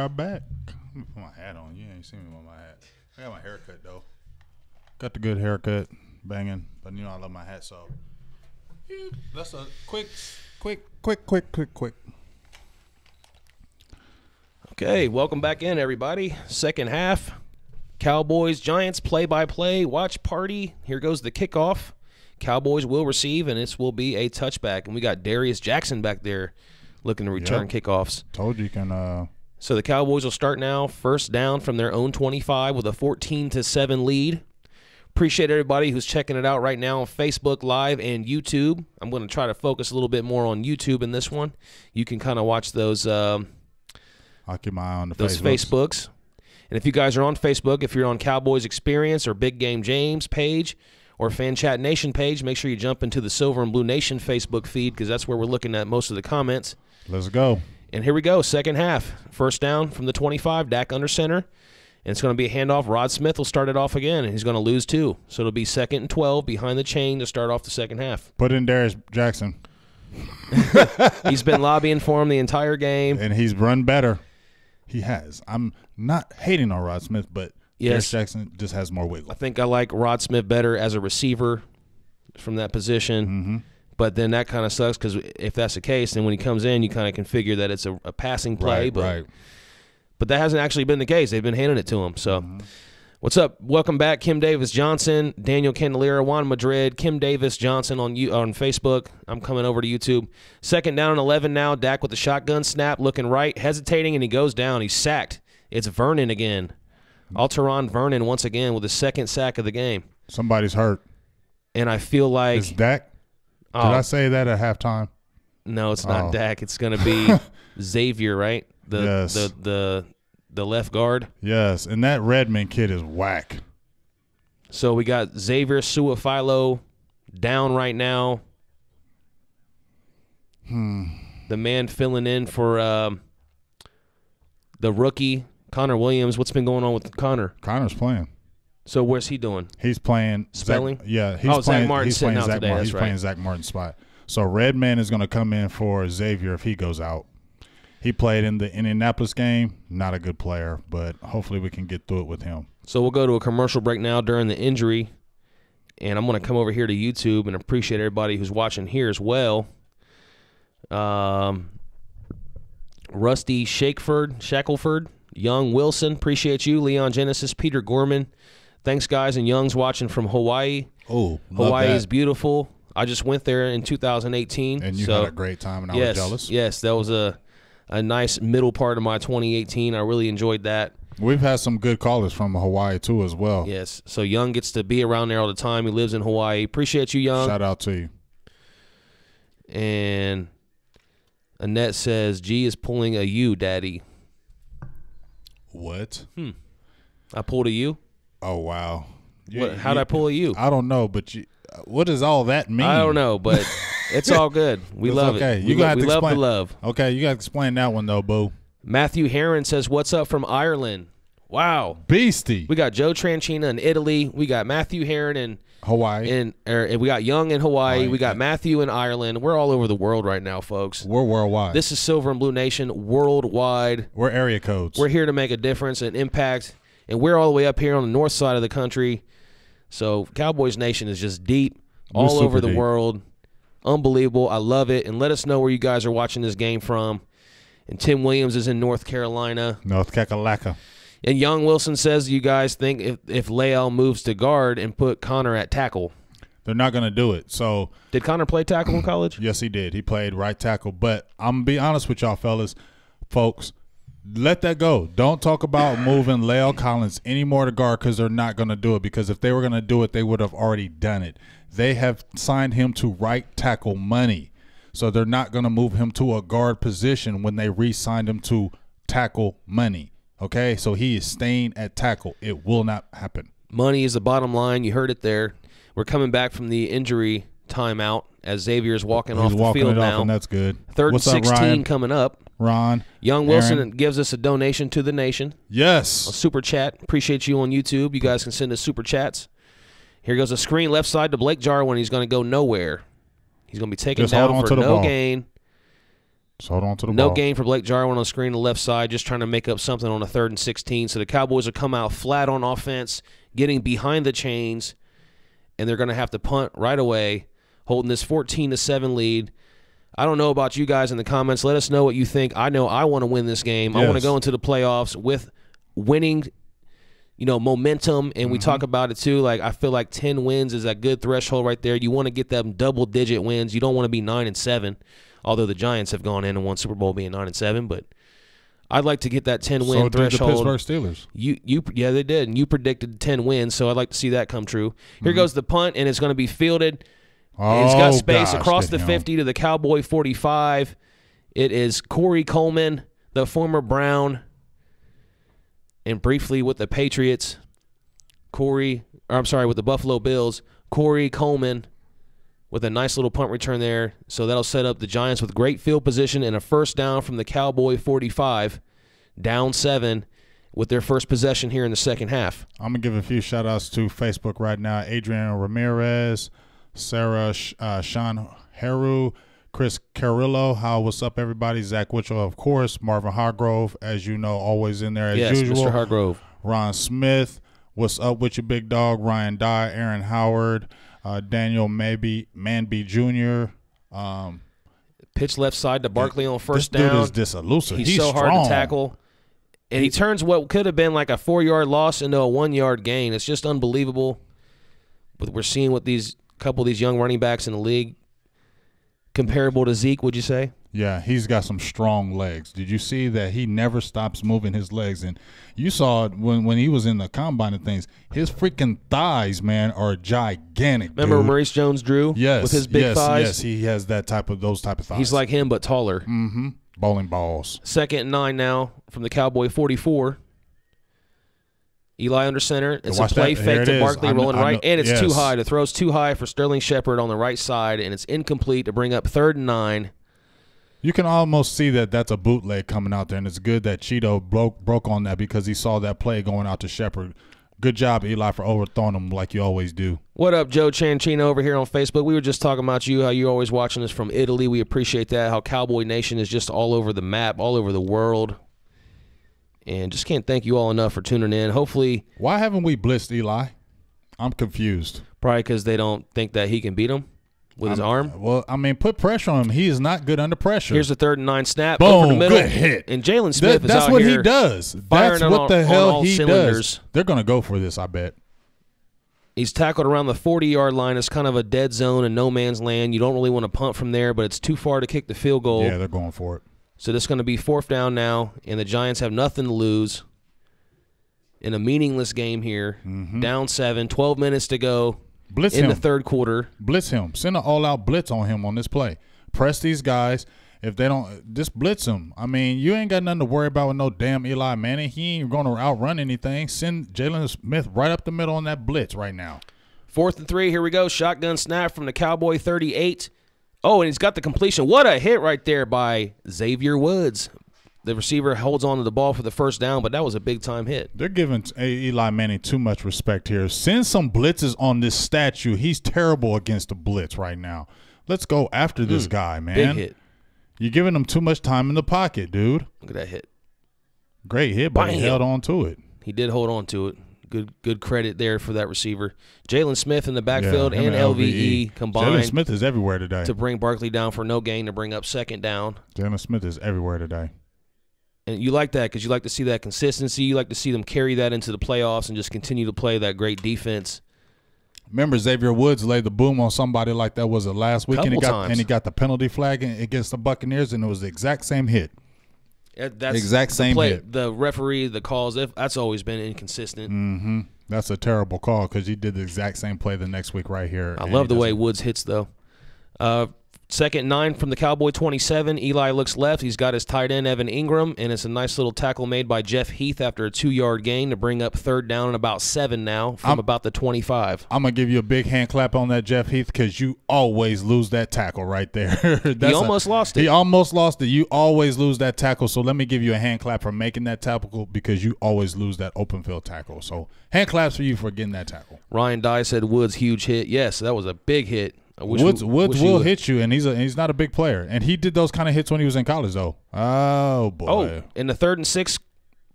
are back. Let me put my hat on. You ain't seen me with my hat. I got my haircut, though. Got the good haircut. Banging. But, you know, I love my hat, so. That's a quick. Okay, welcome back in, everybody. Second half. Cowboys, Giants, play-by-play, watch party. Here goes the kickoff. Cowboys will receive, and this will be a touchback. And we got Darius Jackson back there looking to return kickoffs. Told you can. So the Cowboys will start now, first down from their own 25 with a 14-7 lead. Appreciate everybody who's checking it out right now on Facebook Live and YouTube. I'm going to try to focus a little bit more on YouTube in this one. You can kind of watch those. I'll keep my eye on those Facebooks. And if you guys are on Facebook, if you're on Cowboys Experience or Big Game James page or Fan Chat Nation page, make sure you jump into the Silver and Blue Nation Facebook feed because that's where we're looking at most of the comments. Let's go. And here we go, second half. First down from the 25, Dak under center. And it's going to be a handoff. Rod Smith will start it off again, and he's going to lose two. So it'll be 2nd and 12 behind the chain to start off the second half. Put in Darius Jackson. He's been lobbying for him the entire game. And he's run better. He has. I'm not hating on Rod Smith, but Darius Jackson just has more wiggle. I think I like Rod Smith better as a receiver from that position. Mm-hmm. But then that kind of sucks because if that's the case, then when he comes in, you kind of can figure that it's a passing play. Right. But that hasn't actually been the case. They've been handing it to him. So, What's up? Welcome back, Kim Davis Johnson, Daniel Candelera, Juan Madrid, Kim Davis Johnson on Facebook. I'm coming over to YouTube. Second down and 11 now. Dak with the shotgun snap, looking right, hesitating, and he goes down. He's sacked. It's Vernon again. Alteron Vernon once again with the second sack of the game. Somebody's hurt. And I feel like it's Dak. Did I say that at halftime? No, it's not Dak. It's going to be Xavier, right? The left guard. Yes, and that Redmond kid is whack. So we got Xavier Suafilo down right now. The man filling in for the rookie, Connor Williams. What's been going on with Connor? Connor's playing. So where's he doing? He's playing Spelling. He's playing. Zach Martin's sitting out today. He's playing Zach Martin's spot. So Redman is going to come in for Xavier if he goes out. He played in the Indianapolis game. Not a good player, but hopefully we can get through it with him. So we'll go to a commercial break now during the injury, and I'm going to come over here to YouTube and appreciate everybody who's watching here as well. Rusty Shackelford, Young Wilson, appreciate you. Leon Genesis, Peter Gorman. Thanks, guys. And Young's watching from Hawaii. Oh, Hawaii is beautiful. I just went there in 2018. And you had a great time, and I was jealous. Yes, that was a nice middle part of my 2018. I really enjoyed that. We've had some good callers from Hawaii, too, as well. Yes. So Young gets to be around there all the time. He lives in Hawaii. Appreciate you, Young. Shout out to you. And Annette says, G is pulling a U, Daddy. What? I pulled a U? Oh, wow. How'd I pull a U? I don't know, but what does all that mean? I don't know, but it's all good. We love it. We love the love. Okay, you got to explain that one, though, boo. Matthew Heron says, what's up from Ireland? Wow. Beastie. We got Joe Tranchina in Italy. We got Matthew Heron in Hawaii. And we got Young in Hawaii. We got Matthew in Ireland. We're all over the world right now, folks. We're worldwide. This is Silver and Blue Nation worldwide. We're area codes. We're here to make a difference and impact. And we're all the way up here on the north side of the country. So Cowboys Nation is just deep all over the world. Unbelievable. I love it. And let us know where you guys are watching this game from. And Tim Williams is in North Carolina. North Kakalaka. And Young Wilson says, you guys think if Leal moves to guard and put Connor at tackle? They're not going to do it. So did Connor play tackle in college? Yes, he did. He played right tackle. But I'm going to be honest with y'all, folks. Let that go. Don't talk about moving Leal Collins anymore to guard because they're not going to do it. Because if they were going to do it, they would have already done it. They have signed him to right tackle money. So they're not going to move him to a guard position when they re-signed him to tackle money. Okay? So he is staying at tackle. It will not happen. Money is the bottom line. You heard it there. We're coming back from the injury timeout as Xavier's walking off the field now. And that's good. Third and 16 coming up. Ron. Young Wilson gives us a donation to the nation. Yes. A super chat. Appreciate you on YouTube. You guys can send us super chats. Here goes a screen left side to Blake Jarwin. He's going to go nowhere. He's going to be taken down for no gain. Just hold on to the No ball. gain for Blake Jarwin on the screen on the left side, just trying to make up something on a 3rd and 16. So the Cowboys will come out flat on offense, getting behind the chains, and they're going to have to punt right away, holding this 14-7 lead. I don't know about you guys in the comments. Let us know what you think. I know I want to win this game. I want to go into the playoffs with winning, momentum, and we talk about it too. Like, I feel like 10 wins is a good threshold right there. You want to get them double-digit wins. You don't want to be 9-7, although the Giants have gone in and won Super Bowl being 9-7. But I'd like to get that 10-win threshold. So did the Pittsburgh Steelers. Yeah, they did, and you predicted 10 wins, so I'd like to see that come true. Here goes the punt, and it's going to be fielded. Oh, it's got space gosh, across the 50 to the Cowboy 45. It is Corey Coleman, the former Brown, and briefly with the Patriots, with the Buffalo Bills, Corey Coleman with a nice little punt return there. So that'll set up the Giants with great field position and a first down from the Cowboy 45, down 7 with their first possession here in the second half. I'm going to give a few shout-outs to Facebook right now. Adrian Ramirez, Sarah Sean Heru, Chris Carrillo. What's up, everybody? Zach Witchell, of course. Marvin Hargrove, as you know, always in there as usual. Mr. Hargrove. Ron Smith. What's up with you, big dog? Ryan Dye, Aaron Howard, Daniel Manby Jr. Pitch left side to Barkley on first this down. This dude is just elusive. He's so strong. hard to tackle. And he turns what could have been like a 4-yard loss into a 1-yard gain. It's just unbelievable. But we're seeing what these couple of these young running backs in the league, comparable to Zeke, would you say? Yeah, he's got some strong legs. Did you see that he never stops moving his legs? And you saw it when he was in the combine and things. His freaking thighs, man, are gigantic. Remember dude. Maurice Jones-Drew? Yes, with his big thighs? Yes, he has those type of thighs. He's like him, but taller. Mm-hmm. Bowling balls. 2nd and 9 now from the Cowboy 44. Eli under center. It's a play fake to Barkley rolling right, and it's too high. The throw's too high for Sterling Shepard on the right side, and it's incomplete to bring up 3rd and 9. You can almost see that that's a bootleg coming out there, and it's good that Cheeto broke on that because he saw that play going out to Shepard. Good job, Eli, for overthrowing him like you always do. What up, Joe Chanchino over here on Facebook? We were just talking about you, how you're always watching us from Italy. We appreciate that, how Cowboy Nation is just all over the map, all over the world. And just can't thank you all enough for tuning in. Hopefully. Why haven't we blitzed Eli? I'm confused. Probably because they don't think that he can beat him with his arm. Well, I mean, put pressure on him. He is not good under pressure. Here's a 3rd and 9 snap. Boom, over the middle. Good hit. And Jalen Smith is that's out what here he does. That's what the hell he does. They're going to go for this, I bet. He's tackled around the 40-yard line. It's kind of a dead zone and no man's land. You don't really want to punt from there, but it's too far to kick the field goal. Yeah, they're going for it. So this is going to be 4th down now, and the Giants have nothing to lose in a meaningless game here. Down 7, 12 minutes to go Blitz in him. the 3rd quarter. Blitz him. Send an all-out blitz on him on this play. Press these guys. If they don't, just blitz him. I mean, you ain't got nothing to worry about with no damn Eli Manning. He ain't going to outrun anything. Send Jalen Smith right up the middle on that blitz right now. 4th and 3. Here we go. Shotgun snap from the Cowboy 38. Oh, and he's got the completion. What a hit right there by Xavier Woods. The receiver holds on to the ball for the first down, but that was a big-time hit. They're giving Eli Manning too much respect here. Send some blitzes on this statue. He's terrible against the blitz right now. Let's go after this guy, man. Big hit. You're giving him too much time in the pocket, dude. Look at that hit. Great hit, but he held on to it. He did hold on to it. Good credit there for that receiver. Jalen Smith in the backfield and LVE combined. Jalen Smith is everywhere today. To bring Barkley down for no gain to bring up 2nd down. Jalen Smith is everywhere today. And you like that because you like to see that consistency. You like to see them carry that into the playoffs and just continue to play that great defense. Remember Xavier Woods laid the boom on somebody like that, was it last week? Couple and he got the penalty flag against the Buccaneers, and it was the exact same hit. That's exact same hit. The referee, the calls, that's always been inconsistent. That's a terrible call because he did the exact same play the next week right here. I love the way Woods hits, though. 2nd and 9 from the Cowboy 27. Eli looks left. He's got his tight end, Evan Ingram, and it's a nice little tackle made by Jeff Heath after a 2-yard gain to bring up 3rd down and about 7 now from about the 25. I'm going to give you a big hand clap on that, Jeff Heath, because you always lose that tackle right there. He almost lost it. He almost lost it. You always lose that tackle, so let me give you a hand clap for making that tackle because you always lose that open field tackle. So hand claps for you for getting that tackle. Ryan Dye said Woods' huge hit. Yes, that was a big hit. Woods will hit you, and he's not a big player. And he did those kind of hits when he was in college, though. Oh, boy. Oh, in the 3rd and 6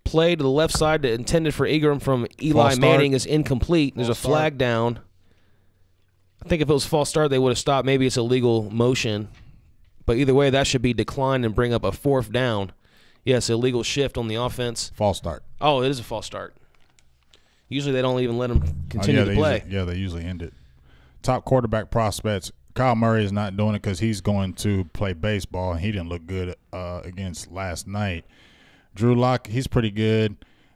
play to the left side that intended for Ingram from Eli Manning is incomplete. There's a flag down. I think if it was false start, they would have stopped. Maybe it's illegal motion. But either way, that should be declined and bring up a 4th down. Yes, illegal shift on the offense. False start. Oh, it is a false start. Usually they don't even let them continue to play. They usually end it. Top quarterback prospects. Kyle Murray is not doing it because he's going to play baseball, and he didn't look good against last night. Drew Lock, he's pretty good.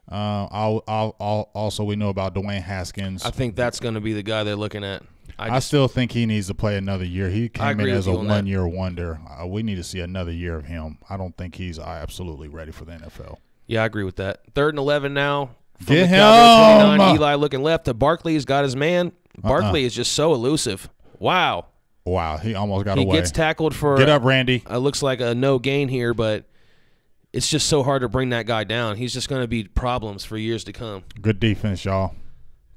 Also, we know about Dwayne Haskins. I think that's going to be the guy they're looking at. I still think he needs to play another year. He came in as a one-year wonder. We need to see another year of him. I don't think he's absolutely ready for the NFL. Yeah, I agree with that. 3rd and 11 now. Get him. 29, Eli looking left to Barkley's got his man. Barkley is just so elusive. Wow. Wow, he almost got away. He gets tackled for. Get up, Randy. It looks like a no gain here, but it's just so hard to bring that guy down. He's just going to be problems for years to come. Good defense, y'all.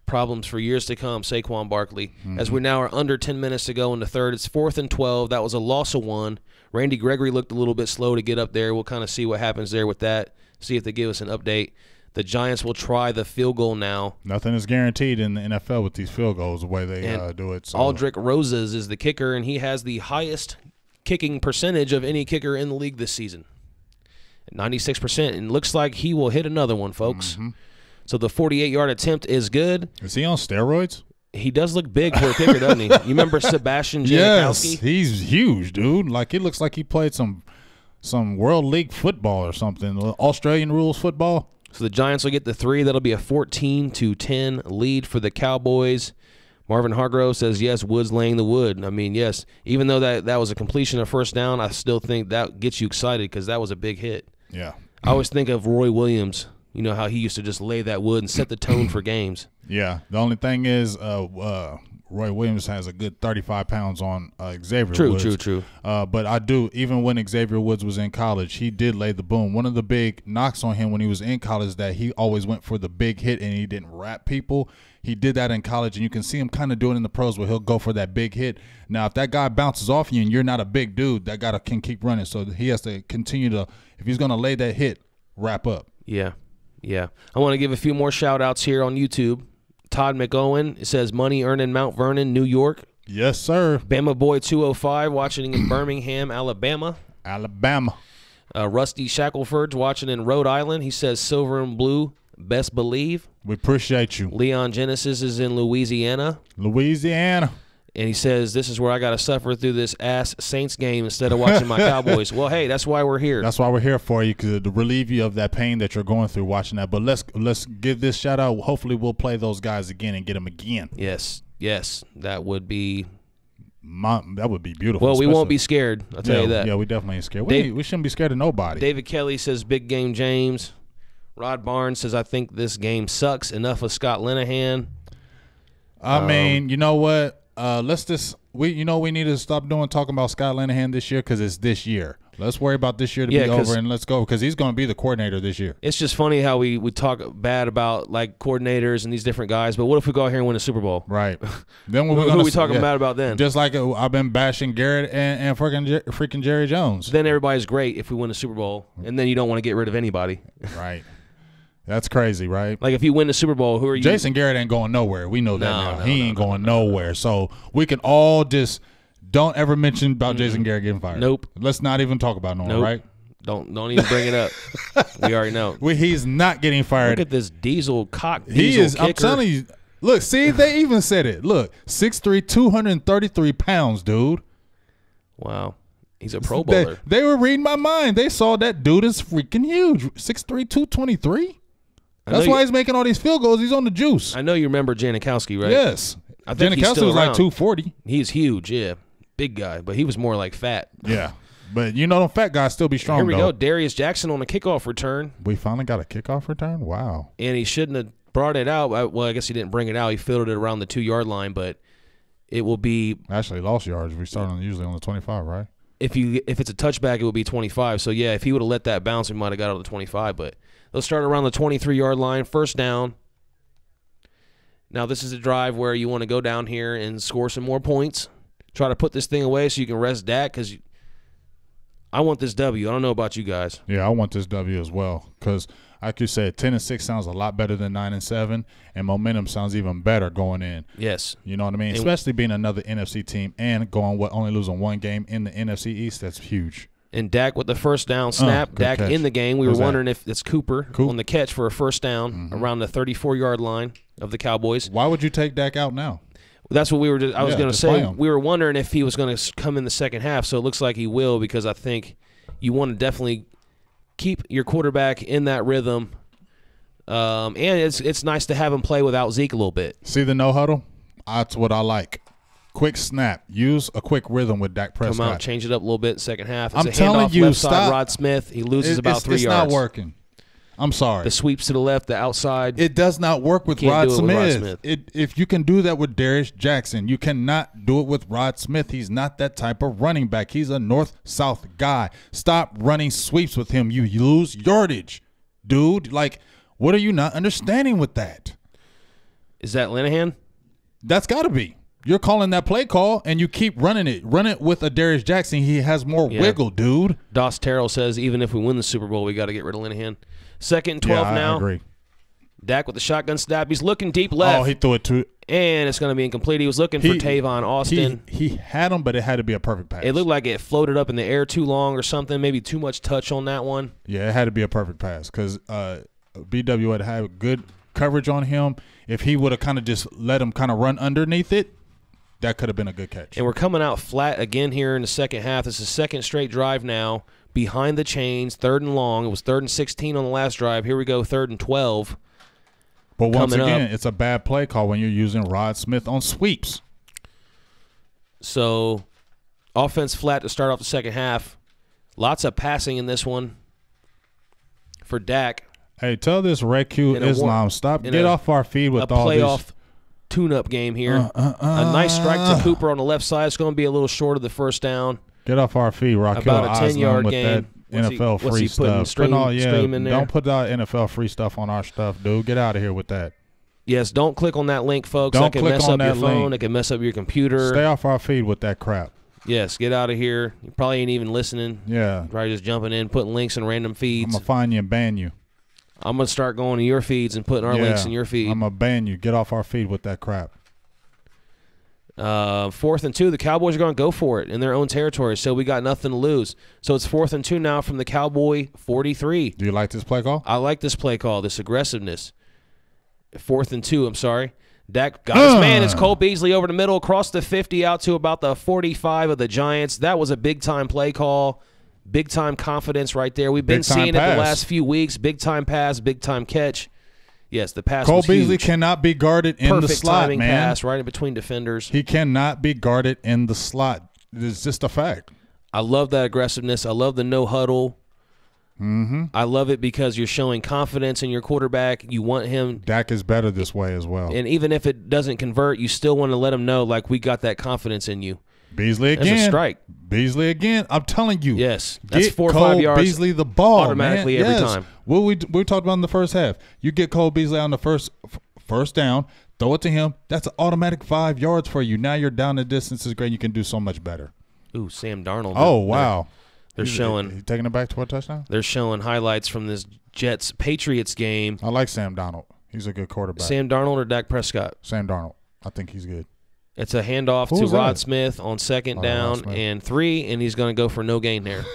Problems for years to come, Saquon Barkley. As we now are under 10 minutes to go in the 3rd, it's 4th and 12. That was a loss of 1. Randy Gregory looked a little bit slow to get up there. We'll kind of see what happens there with that, see if they give us an update. The Giants will try the field goal now. Nothing is guaranteed in the NFL with these field goals, the way they do it. So. Aldrick Roses is the kicker, and he has the highest kicking percentage of any kicker in the league this season. 96%, and looks like he will hit another one, folks. So the 48-yard attempt is good. Is he on steroids? He does look big for a kicker, doesn't he? You remember Sebastian Janikowski? Yes, he's huge, dude. Like, he looks like he played some World League football or something, Australian rules football. So the Giants will get the 3. That'll be a 14-10 lead for the Cowboys. Marvin Hargrove says, yes, Woods laying the wood. I mean, yes, even though that was a completion of 1st down, I still think that gets you excited because that was a big hit. Yeah. I always think of Roy Williams. You know how he used to just lay that wood and set the tone for games. Yeah. The only thing is Roy Williams has a good 35 pounds on Xavier Woods. True. But I do, even when Xavier Woods was in college, he did lay the boom. One of the big knocks on him when he was in college is that he always went for the big hit and he didn't wrap people. He did that in college, and you can see him kind of do it in the pros where he'll go for that big hit. Now, if that guy bounces off you and you're not a big dude, that guy can keep running. So he has to continue to, if he's going to lay that hit, wrap up. Yeah. I want to give a few more shout-outs here on YouTube. Todd McOwen, it says money earned in Mount Vernon, New York. Yes, sir. Bama Boy 205 watching in Birmingham, Alabama. Rusty Shackelford's watching in Rhode Island. He says silver and blue, best believe. We appreciate you. Leon Genesis is in Louisiana. And he says, this is where I got to suffer through this ass Saints game instead of watching my Cowboys. Well, hey, that's why we're here. That's why we're here for you, to relieve you of that pain that you're going through watching that. But let's give this shout out. Hopefully we'll play those guys again and get them again. Yes, that would be beautiful. Well, we won't be scared. I'll tell you that. Yeah, we definitely ain't scared. We shouldn't be scared of nobody. David Kelly says, big game James. Rod Barnes says, I think this game sucks. Enough of Scott Linehan. I mean, you know what? We need to stop talking about Scott Linehan this year because it's this year. Let's worry about this year to be over and let's go because he's going to be the coordinator this year. It's just funny how we talk bad about like coordinators and these different guys, but what if we go out here and win a Super Bowl? Right. Then who are we talking bad about then? Just like I've been bashing Garrett and freaking Jerry Jones. Then everybody's great if we win a Super Bowl, and then you don't want to get rid of anybody. Right. That's crazy, right? Like if you win the Super Bowl, who are you? Jason Garrett ain't going nowhere. We know that now. He ain't going nowhere. So we can all just don't ever mention about Jason Garrett getting fired. Nope. Let's not even talk about no, right? Don't even bring it up. We already know. He's not getting fired. Look at this diesel kicker. I'm telling you. Look, see, they even said it. Look, 6'3", 233 pounds, dude. Wow. He's a Pro Bowler. They were reading my mind. They saw that dude is freaking huge. 6'3", 223. That's why he's making all these field goals. He's on the juice. I know you remember Janikowski, right? Yes. Janikowski was like 240. He's huge, yeah. Big guy, but he was more like fat. Yeah. But them fat guys still be strong, Here we go. Darius Jackson on a kickoff return. We finally got a kickoff return? Wow. And he shouldn't have brought it out. Well, I guess he didn't bring it out. He fielded it around the 2-yard line, but it will be – actually lost yards. We start usually on the 25, right? If it's a touchback, it would be 25. So, yeah, if he would have let that bounce, we might have got out of the 25, but – they'll start around the 23-yard line, first down. Now, this is a drive where you want to go down here and score some more points. try to put this thing away so you can rest Dak? Because I want this W. I don't know about you guys. Yeah, I want this W as well because, like you said, 10-6 sounds a lot better than 9-7, and momentum sounds even better going in. Yes. You know what I mean? Especially being another NFC team and only losing one game in the NFC East, that's huge. And Dak with the first down snap. Dak catch. in the game. We were wondering if it's Cooper Coop. on the catch for a first down around the 34-yard line of the Cowboys. Why would you take Dak out now? That's what we were. I was going to play say. him. We were wondering if he was going to come in the second half. So it looks like he will, because I think you want to definitely keep your quarterback in that rhythm. And it's nice to have him play without Zeke a little bit. See the no huddle? That's what I like. Quick snap. Use a quick rhythm with Dak Prescott. Come out, change it up a little bit in the second half. It's I'm a telling handoff you, left side, stop. Rod Smith. He loses about 3 it's yards. It's not working. I'm sorry. The sweeps to the left, the outside. It does not work with Can't Rod do it with Rod Smith. Smith. If you can do that with Darius Jackson, you cannot do it with Rod Smith. He's not that type of running back. He's a north-south guy. Stop running sweeps with him. You lose yardage, dude. Like, what are you not understanding with that? Is that Linehan? That's got to be. You're calling that play call, and you keep running it. Run it with a Darius Jackson. He has more wiggle, dude. Doss Terrell says even if we win the Super Bowl, we got to get rid of Linehan. 2nd and 12 now. I agree. Dak with the shotgun snap. He's looking deep left. Oh, he threw it to. And it's going to be incomplete. He was looking for Tavon Austin. He had him, but it had to be a perfect pass. It looked like it floated up in the air too long or something. Maybe too much touch on that one. Yeah, it had to be a perfect pass because BW had had good coverage on him. If he would have kind of just let him kind of run underneath it, that could have been a good catch. And we're coming out flat again here in the second half. This is second straight drive now. Behind the chains, 3rd and long. It was 3rd and 16 on the last drive. Here we go, 3rd and 12. But once again, up. It's a bad play call when you're using Rod Smith on sweeps. So, offense flat to start off the second half. Lots of passing in this one for Dak. Hey, tell this Red Q Islam, get off our feed with all this. A playoff tune-up game here. A nice strike to Cooper on the left side. It's going to be a little short of the first down. Get off our feed, Raquel. About a 10-yard with game. That NFL free stuff. Stream in there? Don't put that NFL free stuff on our stuff, dude. Get out of here with that. Yes, don't click on that link, folks. Don't that can click mess on up your that phone. link. It can mess up your computer. Stay off our feed with that crap. Yes, get out of here. You probably ain't even listening. Yeah. Probably just jumping in, putting links in random feeds. I'm going to find you and ban you. I'm going to start going to your feeds and putting our links in your feed. I'm going to ban you. Get off our feed with that crap. 4th and 2, the Cowboys are going to go for it in their own territory, so we got nothing to lose. So it's 4th and 2 now from the Cowboy 43. Do you like this play call? I like this play call, this aggressiveness. 4th and 2, I'm sorry. Dak got his man. It's Cole Beasley over the middle, across the 50 out to about the 45 of the Giants. That was a big-time play call. Big-time confidence right there. We've been seeing it the last few weeks. Big-time pass, big-time catch. Yes, the pass Cole was Beasley huge. cannot be guarded in the slot, timing man. Pass right in between defenders. He cannot be guarded in the slot. It's just a fact. I love that aggressiveness. I love the no huddle. I love it because you're showing confidence in your quarterback. You want him. Dak is better this way as well. And even if it doesn't convert, you still want to let him know, like, we got that confidence in you. Beasley again. That's a strike. Beasley again. I'm telling you. Yes. That's get 4 or Cole 5 yards. Beasley the ball automatically every time. What we talked about in the first half. You get Cole Beasley on the first down, throw it to him. That's an automatic 5 yards for you. Now you're down the distance is great. You can do so much better. Ooh, Sam Darnold. Oh, wow. They're showing. He's taking it back to a touchdown? They're showing highlights from this Jets-Patriots game. I like Sam Darnold. He's a good quarterback. Sam Darnold or Dak Prescott? Sam Darnold. I think he's good. It's a handoff to Rod Smith on 2nd down and 3, and he's going to go for no gain there.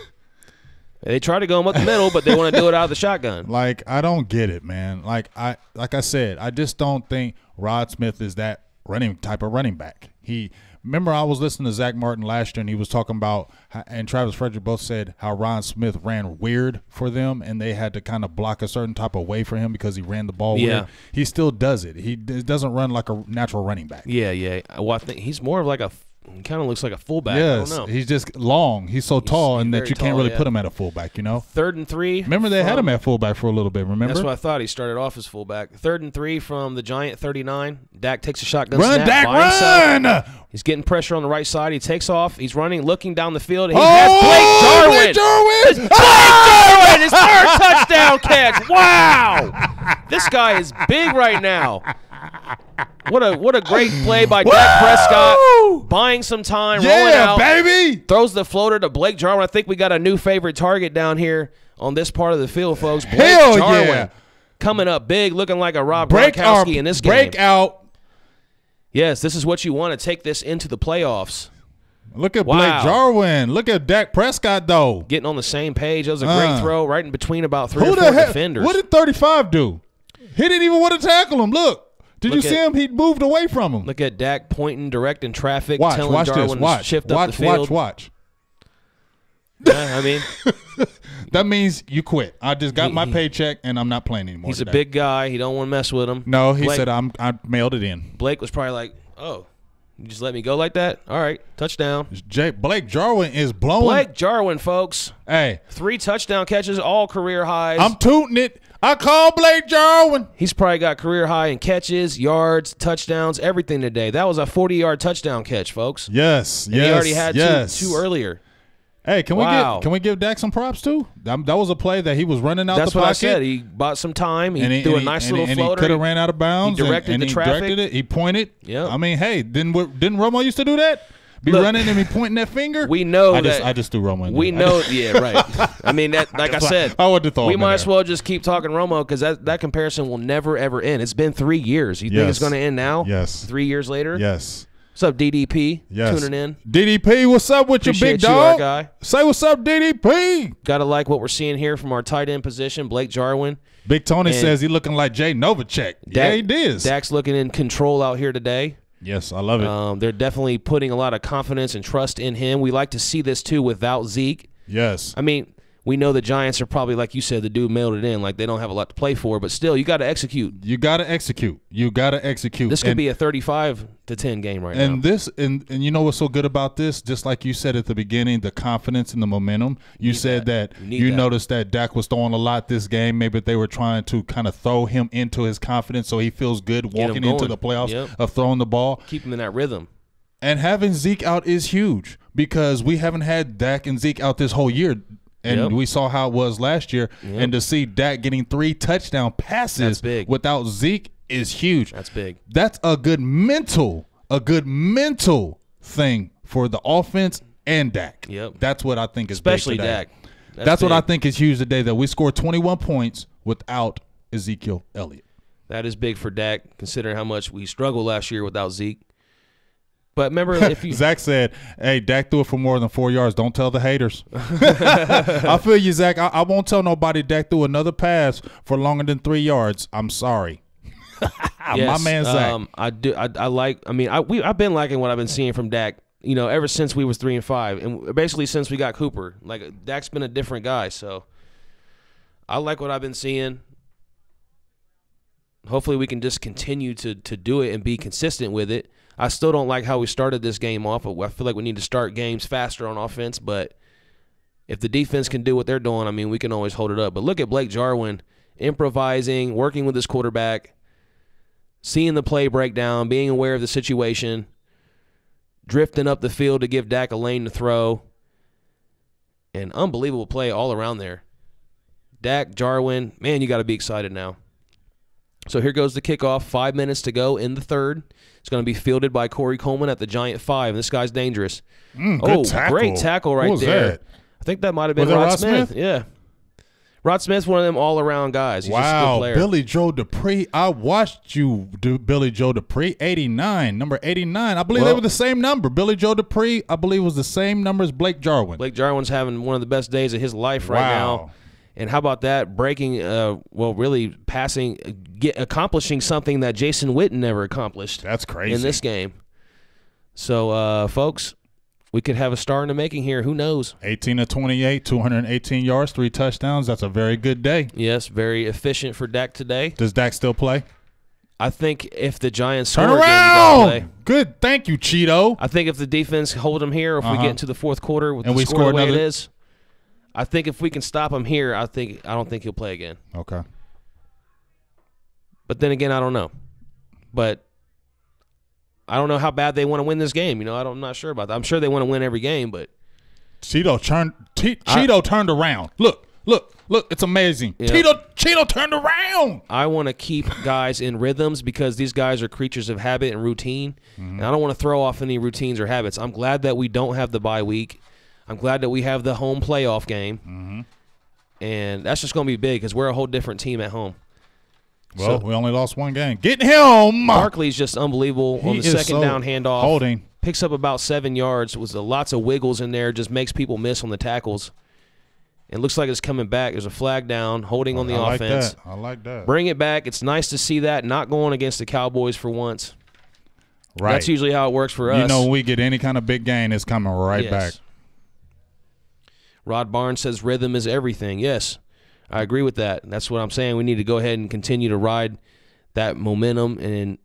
They try to go him up the middle, but they want to do it out of the shotgun. Like, I don't get it, man. Like I said, I just don't think Rod Smith is that type of running back. Remember, I was listening to Zach Martin last year, and he was talking about, and Travis Frederick both said how Ron Smith ran weird for them, and they had to kind of block a certain type of way for him because he ran the ball weird. He still does it. He doesn't run like a natural running back. Yeah. Well, I think he's more of like he kind of looks like a fullback. Yes, I don't know. He's just long. He's so tall, and that you can't really put him at a fullback, you know? 3rd and 3. Remember, they had him at fullback for a little bit, remember? That's what I thought. He started off as fullback. 3rd and 3 from the Giant 39. Dak takes a shotgun snap. Dak, run! He's getting pressure on the right side. He takes off. He's running, looking down the field. He has Blake Jarwin. It's Blake Jarwin! His 3rd touchdown catch. Wow! This guy is big right now. What a great play by Dak Prescott, buying some time, rolling out, baby. Throws the floater to Blake Jarwin. I think we got a new favorite target down here on this part of the field, folks. Blake Jarwin coming up big, looking like a Rob Gronkowski in this game. Breakout. Yes, this is what you want to take this into the playoffs. Look at Blake Jarwin. Look at Dak Prescott, though. Getting on the same page. That was a great throw right in between about 3 or 4 defenders. What did 35 do? He didn't even want to tackle him. Look. Did you see him? He moved away from him. Look at Dak pointing, directing traffic, telling watch Jarwin to shift up the field. Watch. I mean. That means you quit. I just got my paycheck, and I'm not playing anymore. He's a big guy. He don't want to mess with him. No, he said I mailed it in. Blake was probably like, oh. You just let me go like that? All right, touchdown. Blake Jarwin is blowing. Blake Jarwin, folks. Hey. 3 touchdown catches, all career highs. I'm tooting it. I call Blake Jarwin. He's probably got career high in catches, yards, touchdowns, everything today. That was a 40-yard touchdown catch, folks. Yes, and he already had two earlier. Hey, can we give Dak some props too? That was a play that he was running out the pocket. That's what I said. He bought some time. He threw a nice little floater. And he could have ran out of bounds. He directed the traffic. He directed it. He pointed. Yeah. I mean, hey, didn't Romo used to do that? Running and be pointing that finger. We know I just threw Romo in there. We know, yeah, right. I mean, like I said, I would have thought we might as well just keep talking Romo because that comparison will never ever end. It's been 3 years. You think it's going to end now? Yes. 3 years later. Yes. What's up, DDP? Yes. Tuning in. DDP, what's up with your big dog? Our guy. Say what's up, DDP. Gotta like what we're seeing here from our tight end position, Blake Jarwin. Big Tony says he's looking like Jay Novacek. Yeah, he is. Dak's looking in control out here today. Yes, I love it. They're definitely putting a lot of confidence and trust in him. We like to see this too without Zeke. Yes. I mean, we know the Giants are probably, like you said, the dude mailed it in. Like, they don't have a lot to play for, but still, you got to execute. You got to execute. This could be a 35-10 game right now. And you know what's so good about this? Just like you said at the beginning, the confidence and the momentum. You said that you noticed that Dak was throwing a lot this game. Maybe they were trying to kind of throw him into his confidence so he feels good walking into the playoffs of throwing the ball. Keep him in that rhythm. And having Zeke out is huge because we haven't had Dak and Zeke out this whole year. And we saw how it was last year. And to see Dak getting 3 touchdown passes without Zeke is huge. That's big. That's a good mental thing for the offense and Dak. Yep. That's what I think is especially big today. Dak. That's what I think is huge today, that we scored 21 points without Ezekiel Elliott. That is big for Dak, considering how much we struggled last year without Zeke. But remember, if you Zach said, "Hey, Dak threw it for more than 4 yards. Don't tell the haters." I feel you, Zach. I won't tell nobody Dak threw another pass for longer than 3 yards. I'm sorry. Yes, my man Zach. I do. I like. I mean, I've been liking what I've been seeing from Dak. You know, ever since we was 3-5, and basically since we got Cooper. Like, Dak's been a different guy. So I like what I've been seeing. Hopefully, we can just continue to do it and be consistent with it. I still don't like how we started this game off. I feel like we need to start games faster on offense, but if the defense can do what they're doing, I mean, we can always hold it up. But look at Blake Jarwin improvising, working with his quarterback, seeing the play breakdown, being aware of the situation, drifting up the field to give Dak a lane to throw. An unbelievable play all around there. Dak, Jarwin, man, you got to be excited now. So here goes the kickoff. 5 minutes to go in the third. It's going to be fielded by Corey Coleman at the Giant 5. This guy's dangerous. Good tackle. Great tackle right there. That? I think that might have been Rod Smith. Yeah. Rod Smith's one of them all-around guys. He's just a good player. Billy Joe Dupree. I watched you do Billy Joe Dupree, 89, number 89. I believe they were the same number. Billy Joe Dupree, I believe, was the same number as Blake Jarwin. Blake Jarwin's having one of the best days of his life right now. And how about that, breaking, really passing, accomplishing something that Jason Witten never accomplished. That's crazy. In this game. So, folks, we could have a star in the making here. Who knows? 18 to 28, 218 yards, 3 touchdowns. That's a very good day. Yes, very efficient for Dak today. Does Dak still play? I think if the Giants turn score around, again, good. Thank you, Cheeto. I think if the defense hold him here, if we get into the fourth quarter with and the score the way it is, I think if we can stop him here, I don't think he'll play again. Okay. But then again, I don't know. But I don't know how bad they want to win this game. You know, I'm not sure about that. I'm sure they want to win every game, but Cheeto turned around. Look, Look, it's amazing. Yep. Cheeto turned around. I want to keep guys in rhythms because these guys are creatures of habit and routine, and I don't want to throw off any routines or habits. I'm glad that we don't have the bye week. I'm glad that we have the home playoff game, and that's just going to be big because we're a whole different team at home. Well, we only lost one game. Get him. Barkley's just unbelievable on the second down handoff. Holding. Picks up about 7 yards. Was lots of wiggles in there. Just makes people miss on the tackles. It looks like it's coming back. There's a flag down, holding on the offense. I like that. Bring it back. It's nice to see that. Not going against the Cowboys for once. Right. That's usually how it works for us. You know, when we get any kind of big gain, it's coming right back. Rod Barnes says rhythm is everything. Yes, I agree with that. That's what I'm saying. We need to go ahead and continue to ride that momentum and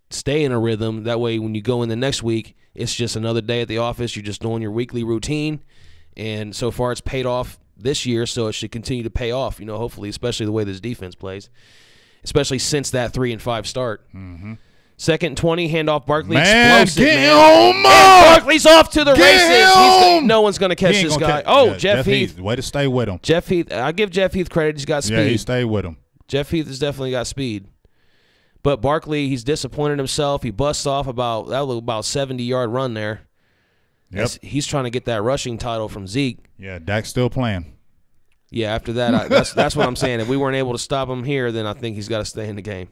stay in a rhythm. That way, when you go in the next week, it's just another day at the office. You're just doing your weekly routine. And so far, it's paid off this year, so it should continue to pay off, you know, hopefully, especially the way this defense plays, especially since that 3-5 start. 2nd and 20, handoff Barkley. Explosive, man. Barkley's off to the races. No one's going to catch this guy. Jeff Heath. Way to stay with him. Jeff Heath. I give Jeff Heath credit. He's got speed. Yeah, he stayed with him. Jeff Heath has definitely got speed. But Barkley, he's disappointed himself. He busts off about 70-yard run there. Yep. He's trying to get that rushing title from Zeke. Yeah, Dak's still playing. Yeah, after that, that's what I'm saying. If we weren't able to stop him here, then I think he's got to stay in the game.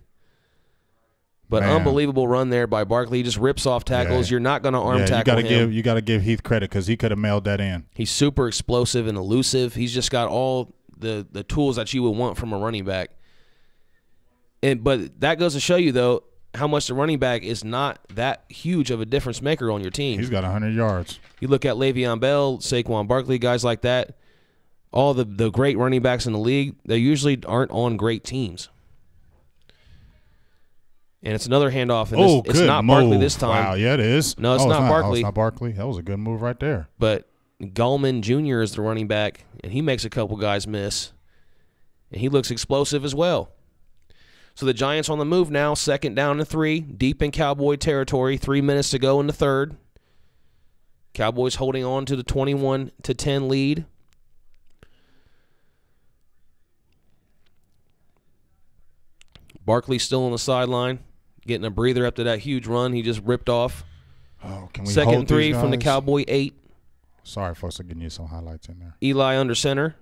But unbelievable run there by Barkley. He just rips off tackles. Yeah. You're not going to arm tackle him. You got to give Heath credit because he could have mailed that in. He's super explosive and elusive. He's just got all the tools that you would want from a running back. But that goes to show you, though, how much the running back is not that huge of a difference maker on your team. He's got 100 yards. You look at Le'Veon Bell, Saquon Barkley, guys like that, all the great running backs in the league, they usually aren't on great teams. And it's another handoff. And it's not Barkley this time. Wow, yeah, it is. No, it's not Barkley. It's not Barkley. That was a good move right there. But Gallman Jr. is the running back, and he makes a couple guys miss. And he looks explosive as well. So the Giants on the move now, 2nd down and 3, deep in Cowboy territory, 3 minutes to go in the third. Cowboys holding on to the 21-10 lead. Barkley still on the sideline, getting a breather after that huge run he just ripped off. Oh, can we 2nd and 3 from the Cowboy 8. Sorry, folks, I'm getting you some highlights in there. Eli under center.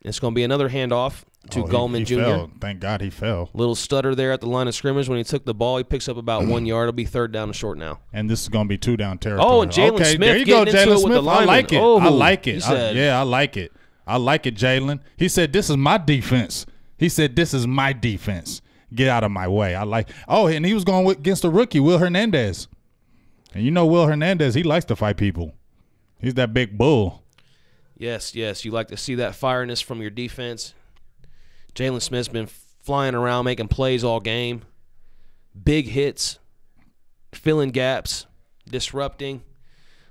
It's going to be another handoff to Gallman Jr. Fell. Thank God he fell. Little stutter there at the line of scrimmage when he took the ball. He picks up about 1 yard. It'll be 3rd down and short now. And this is going to be 2 down territory. Oh, and Jalen Smith there you go, getting into it with the lineman. I like it. Oh, I like it. I like it. I like it, Jalen. He said, this is my defense. He said, this is my defense. Get out of my way. And he was going against the rookie, Will Hernandez. And you know Will Hernandez, he likes to fight people. He's that big bull. Yes. You like to see that fireness from your defense. Jalen Smith's been flying around, making plays all game. Big hits, filling gaps, disrupting.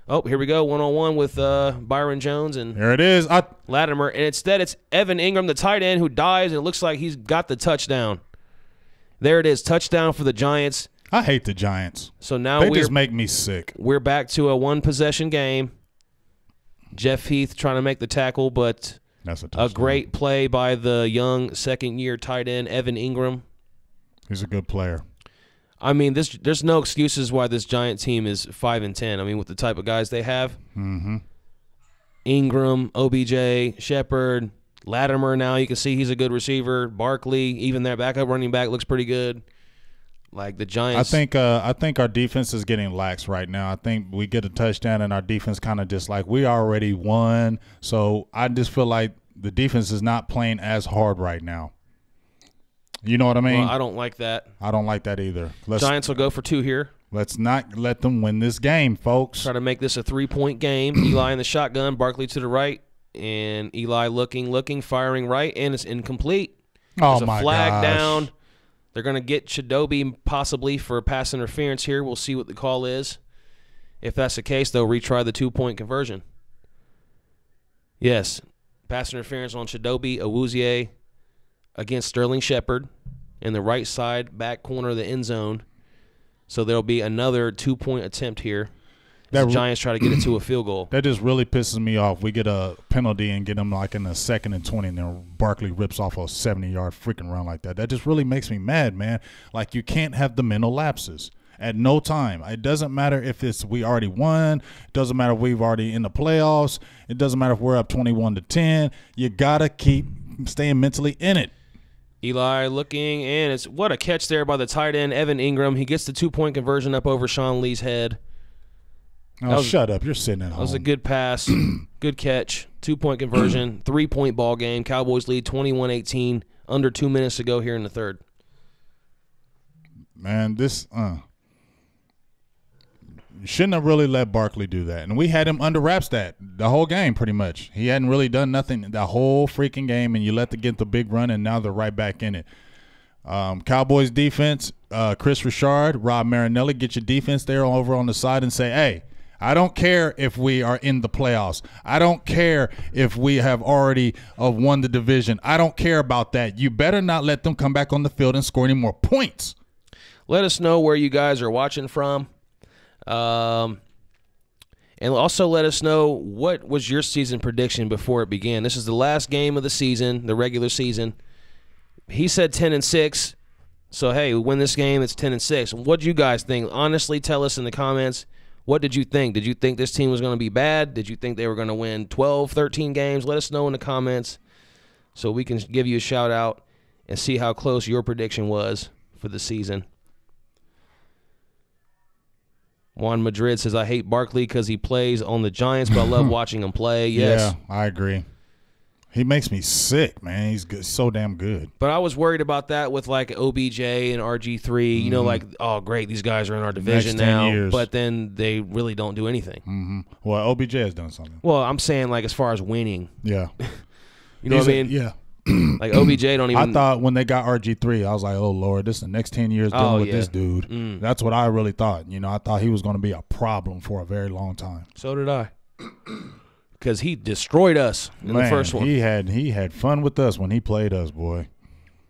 Oh, here we go, one-on-one with Byron Jones. And there it is. Latimer. And instead it's Evan Ingram, the tight end, who dives, and it looks like he's got the touchdown. There it is, touchdown for the Giants. I hate the Giants. So now they just make me sick. We're back to a one-possession game. Jeff Heath trying to make the tackle, but that's a great play by the young second-year tight end, Evan Ingram. He's a good player. I mean, there's no excuses why this Giant team is 5-10. I mean, with the type of guys they have. Ingram, OBJ, Shepard, Latimer now, you can see he's a good receiver. Barkley, even their backup running back looks pretty good. Like the Giants. I think our defense is getting lax right now. I think we get a touchdown and our defense kind of just like we already won. So I just feel like the defense is not playing as hard right now. You know what I mean? Well, I don't like that. I don't like that either. Giants will go for 2 here. Let's not let them win this game, folks. Try to make this a 3-point game. Eli in the shotgun, Barkley to the right, and Eli looking, firing right, and it's incomplete. There's a flag down. They're going to get Chidobe possibly for a pass interference here. We'll see what the call is. If that's the case, they'll retry the 2-point conversion. Yes, pass interference on Chidobe Awuzie against Sterling Shepard in the right side back corner of the end zone. So there'll be another 2-point attempt here. The Giants try to get it to a field goal. That just really pisses me off. We get a penalty and get them like in the 2nd and 20, and then Barkley rips off a 70-yard freaking run like that. That just really makes me mad, man. Like, you can't have the mental lapses at no time. It doesn't matter if we already won. It doesn't matter if we've already in the playoffs. It doesn't matter if we're up 21-10. You got to keep staying mentally in it. Eli looking, and it's what a catch there by the tight end, Evan Ingram. He gets the 2-point conversion up over Sean Lee's head. Oh, shut up. You're sitting at home. That was a good pass, good catch, 2-point conversion, 3-point ball game. Cowboys lead 21-18, under 2 minutes to go here in the third. Man, this you shouldn't have really let Barkley do that. And we had him under wraps the whole game pretty much. He hadn't really done nothing the whole freaking game, and you let them get the big run, and now they're right back in it. Cowboys defense, Chris Richard, Rob Marinelli, get your defense there over on the side and say, hey, I don't care if we are in the playoffs. I don't care if we have already won the division. I don't care about that. You better not let them come back on the field and score any more points. Let us know where you guys are watching from. And also let us know what was your season prediction before it began. This is the last game of the season, the regular season. He said 10-6. So, hey, we win this game, it's 10-6. What do you guys think? Honestly, tell us in the comments. What did you think? Did you think this team was going to be bad? Did you think they were going to win 12, 13 games? Let us know in the comments so we can give you a shout-out and see how close your prediction was for the season. Juan Madrid says, I hate Barkley because he plays on the Giants, but I love watching him play. Yes. Yeah, I agree. He makes me sick, man. He's good, so damn good. But I was worried about that with like OBJ and RG3. You know, like, oh, great, these guys are in our division now. Years. But then they really don't do anything. Well, OBJ has done something. Well, I'm saying like as far as winning. Yeah. You know what I mean? Yeah. Like OBJ don't even. I thought when they got RG3, I was like, oh, Lord, this is the next 10 years dealing with this dude. That's what I really thought. You know, I thought he was going to be a problem for a very long time. So did I. Because he destroyed us in the first one. He had fun with us when he played us, boy.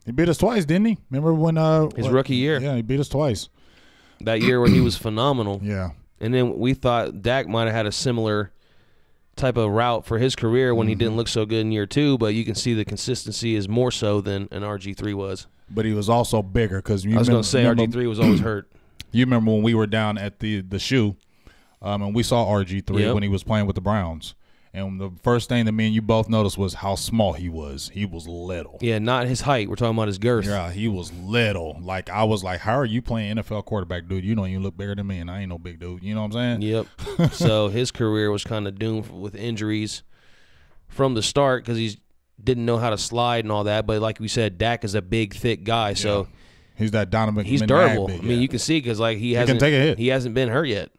He beat us twice, didn't he? Remember when his rookie year? Yeah, he beat us twice. That year where he was phenomenal. Yeah. And then we thought Dak might have had a similar type of route for his career when he didn't look so good in year 2, but you can see the consistency is more so than an RG3 was. But he was also bigger because I was going to say RG3 was always hurt. You remember when we were down at the shoe, and we saw RG3 when he was playing with the Browns. And the first thing that me and you both noticed was how small he was. He was little. Yeah, not his height. We're talking about his girth. Yeah, he was little. Like, I was like, how are you playing NFL quarterback, dude? You don't even look bigger than me, and I ain't no big dude. You know what I'm saying? Yep. So his career was kind of doomed with injuries from the start because he didn't know how to slide and all that. But like we said, Dak is a big, thick guy. So he's that Donovan. He's durable. I mean, you can see because like he hasn't can take a hit. He hasn't been hurt yet.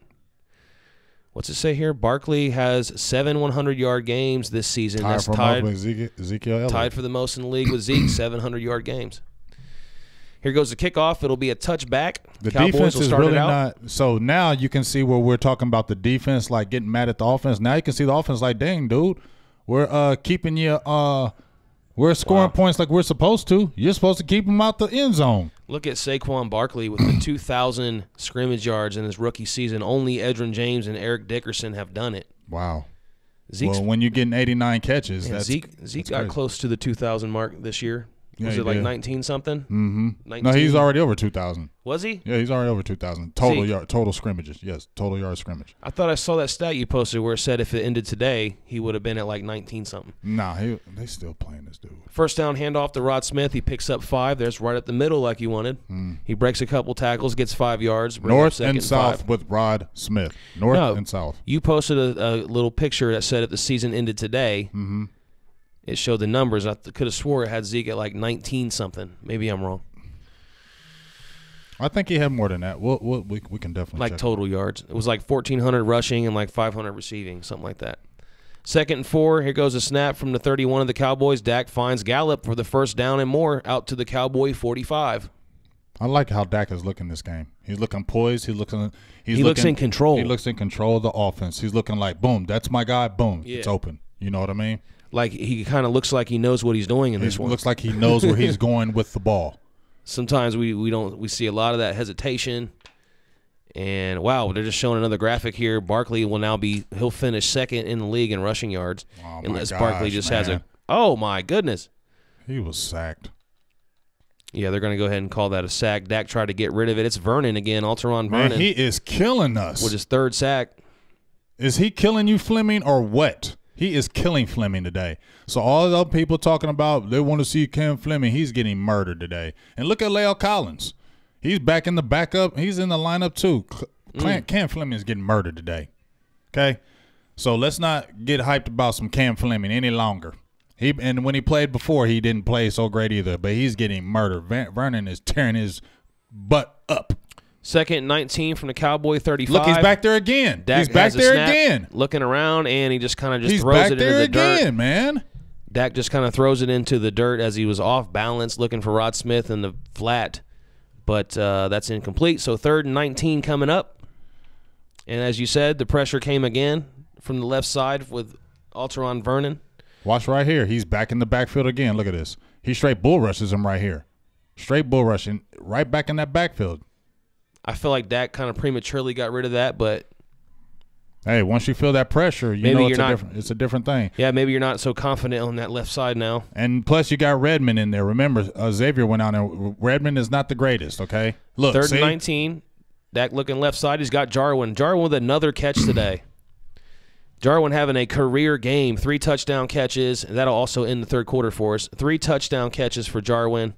What's it say here? Barkley has 7 100-yard games this season. That's tied Ezekiel Elliott. Tied for the most in the league with Zeke, 700-yard games. Here goes the kickoff. It'll be a touchback. The Cowboys defense will is start really it out. not. So now you can see where we're talking about the defense, like getting mad at the offense. Now you can see the offense like, dang, dude, we're keeping you. We're scoring points like we're supposed to. You're supposed to keep them out the end zone. Look at Saquon Barkley with the 2,000 scrimmage yards in his rookie season. Only Edgerrin James and Eric Dickerson have done it. Wow. Well, when you're getting 89 catches, Zeke got close to the 2,000 mark this year. Was it like 19-something? Mm-hmm. No, he's already over 2,000. Was he? Yeah, he's already over 2,000. Total scrimmages. Yes, total yard scrimmage. I thought I saw that stat you posted where it said if it ended today, he would have been at like 19-something. Nah, they still playing this dude. First down handoff to Rod Smith. He picks up 5. There's right at the middle like you wanted. He breaks a couple tackles, gets 5 yards. North and south with Rod Smith. North and south. You posted a little picture that said if the season ended today, it showed the numbers. I could have swore it had Zeke at like 19-something. Maybe I'm wrong. I think he had more than that. We can definitely like check total yards. It was like 1,400 rushing and like 500 receiving, something like that. 2nd and 4. Here goes a snap from the 31 of the Cowboys. Dak finds Gallup for the first down and more out to the Cowboy 45. I like how Dak is looking this game. He's looking poised. He looks in control. He looks in control of the offense. He's looking like, boom, that's my guy. Boom, it's open. You know what I mean? Like he kind of looks like he knows what he's doing in this one. Looks like he knows where he's going with the ball. Sometimes we see a lot of that hesitation, And, wow, they're just showing another graphic here. Barkley will now he'll finish second in the league in rushing yards. Oh, unless my Barkley gosh, just man. has a – oh, my goodness. He was sacked. Yeah, they're going to go ahead and call that a sack. Dak tried to get rid of it. It's Vernon again, Alteron Vernon. Man, he is killing us. With his third sack. Is he killing you, Fleming, or what? He is killing Fleming today. So all the other people talking about they want to see Cam Fleming, he's getting murdered today. And look at La'el Collins. He's back in the backup. He's in the lineup too. Cam Fleming is getting murdered today. Okay? So let's not get hyped about some Cam Fleming any longer. And when he played before, he didn't play so great either, but he's getting murdered. Vernon is tearing his butt up. Second and 19 from the Cowboy 35. Look, he's back there again. Dak he's back there again. Looking around, and he just kind of He's throws back it into there the again, dirt. man. Dak just kind of throws it into the dirt as he was off balance, looking for Rod Smith in the flat. But that's incomplete. So 3rd and 19 coming up. And as you said, the pressure came again from the left side with Alteron Vernon. Watch right here. He's back in the backfield again. Look at this. He straight bull rushes him right here. Straight bull rushing right back in that backfield. I feel like Dak kind of prematurely got rid of that, but hey, once you feel that pressure, you know it's a different thing. Yeah, maybe you're not so confident on that left side now. And plus, you got Redmond in there. Remember, Xavier went out there. Redmond is not the greatest, okay? Look, 3rd and 19. Dak looking left side. He's got Jarwin. Jarwin with another catch today. Jarwin having a career game. 3 touchdown catches. And that'll also end the third quarter for us. 3 touchdown catches for Jarwin.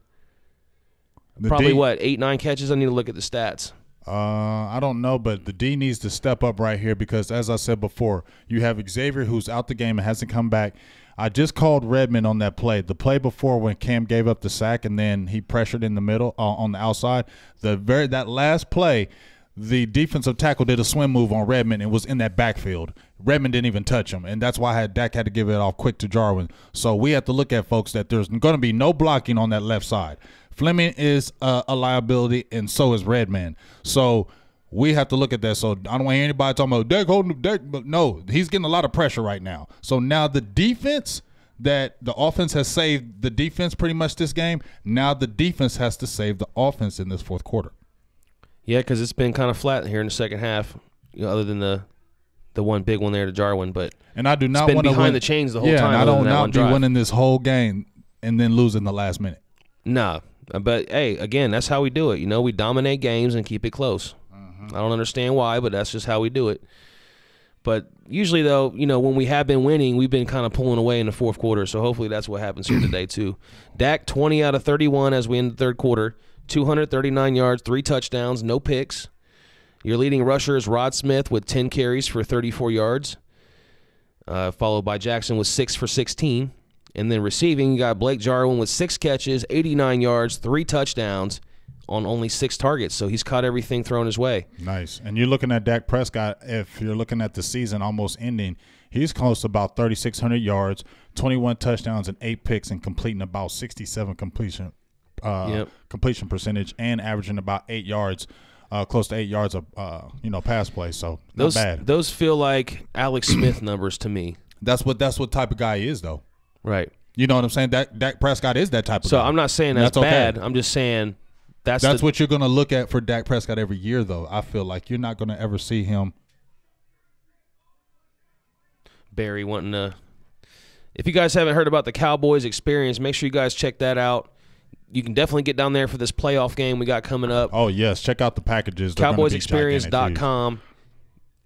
Probably, 8, 9 catches? I need to look at the stats. I don't know, but the D needs to step up right here because, as I said before, you have Xavier who's out the game and hasn't come back. I just called Redmond on that play. The play before when Cam gave up the sack and then he pressured in the middle on the outside. That last play, the defensive tackle did a swim move on Redmond and was in that backfield. Redmond didn't even touch him, and that's why Dak had to give it off quick to Jarwin. So we have to look at, folks, that there's going to be no blocking on that left side. Fleming is a liability, and so is Redman. So we have to look at that. So I don't want to hear anybody talking about Dak holding Dak, but no, he's getting a lot of pressure right now. So now the defense that the offense has saved the defense pretty much this game. Now the defense has to save the offense in this fourth quarter. Yeah, because it's been kind of flat here in the second half, other than the one big one there to Jarwin. But and I do not want to win behind the chains the whole time. And I don't not be drive. winning this whole game and then losing the last minute. Nah. But, hey, again, that's how we do it. We dominate games and keep it close. I don't understand why, but that's just how we do it. But usually, though, when we have been winning, we've been kind of pulling away in the fourth quarter. So hopefully that's what happens here today, too. Dak, 20 out of 31 as we end the third quarter. 239 yards, 3 touchdowns, no picks. Your leading rusher is Rod Smith with 10 carries for 34 yards, followed by Jackson with 6 for 16. And then receiving, you got Blake Jarwin with 6 catches, 89 yards, 3 touchdowns on only 6 targets. So he's caught everything thrown his way. Nice. And you're looking at Dak Prescott, if you're looking at the season almost ending, he's close to about 3,600 yards, 21 touchdowns, and 8 picks, and completing about 67 completion percentage, and averaging about 8 yards, close to 8 yards of pass play. So not bad. Those feel like Alex Smith numbers to me. That's what type of guy he is, though. Right. You know what I'm saying? Dak Prescott is that type of guy. So I'm not saying that's bad. Okay. I'm just saying that's what you're going to look at for Dak Prescott every year, though. I feel like you're not going to ever see him. Barry wanting to – if you guys haven't heard about the Cowboys experience, make sure you guys check that out. You can definitely get down there for this playoff game we got coming up. Oh, yes. Check out the packages. CowboysExperience.com.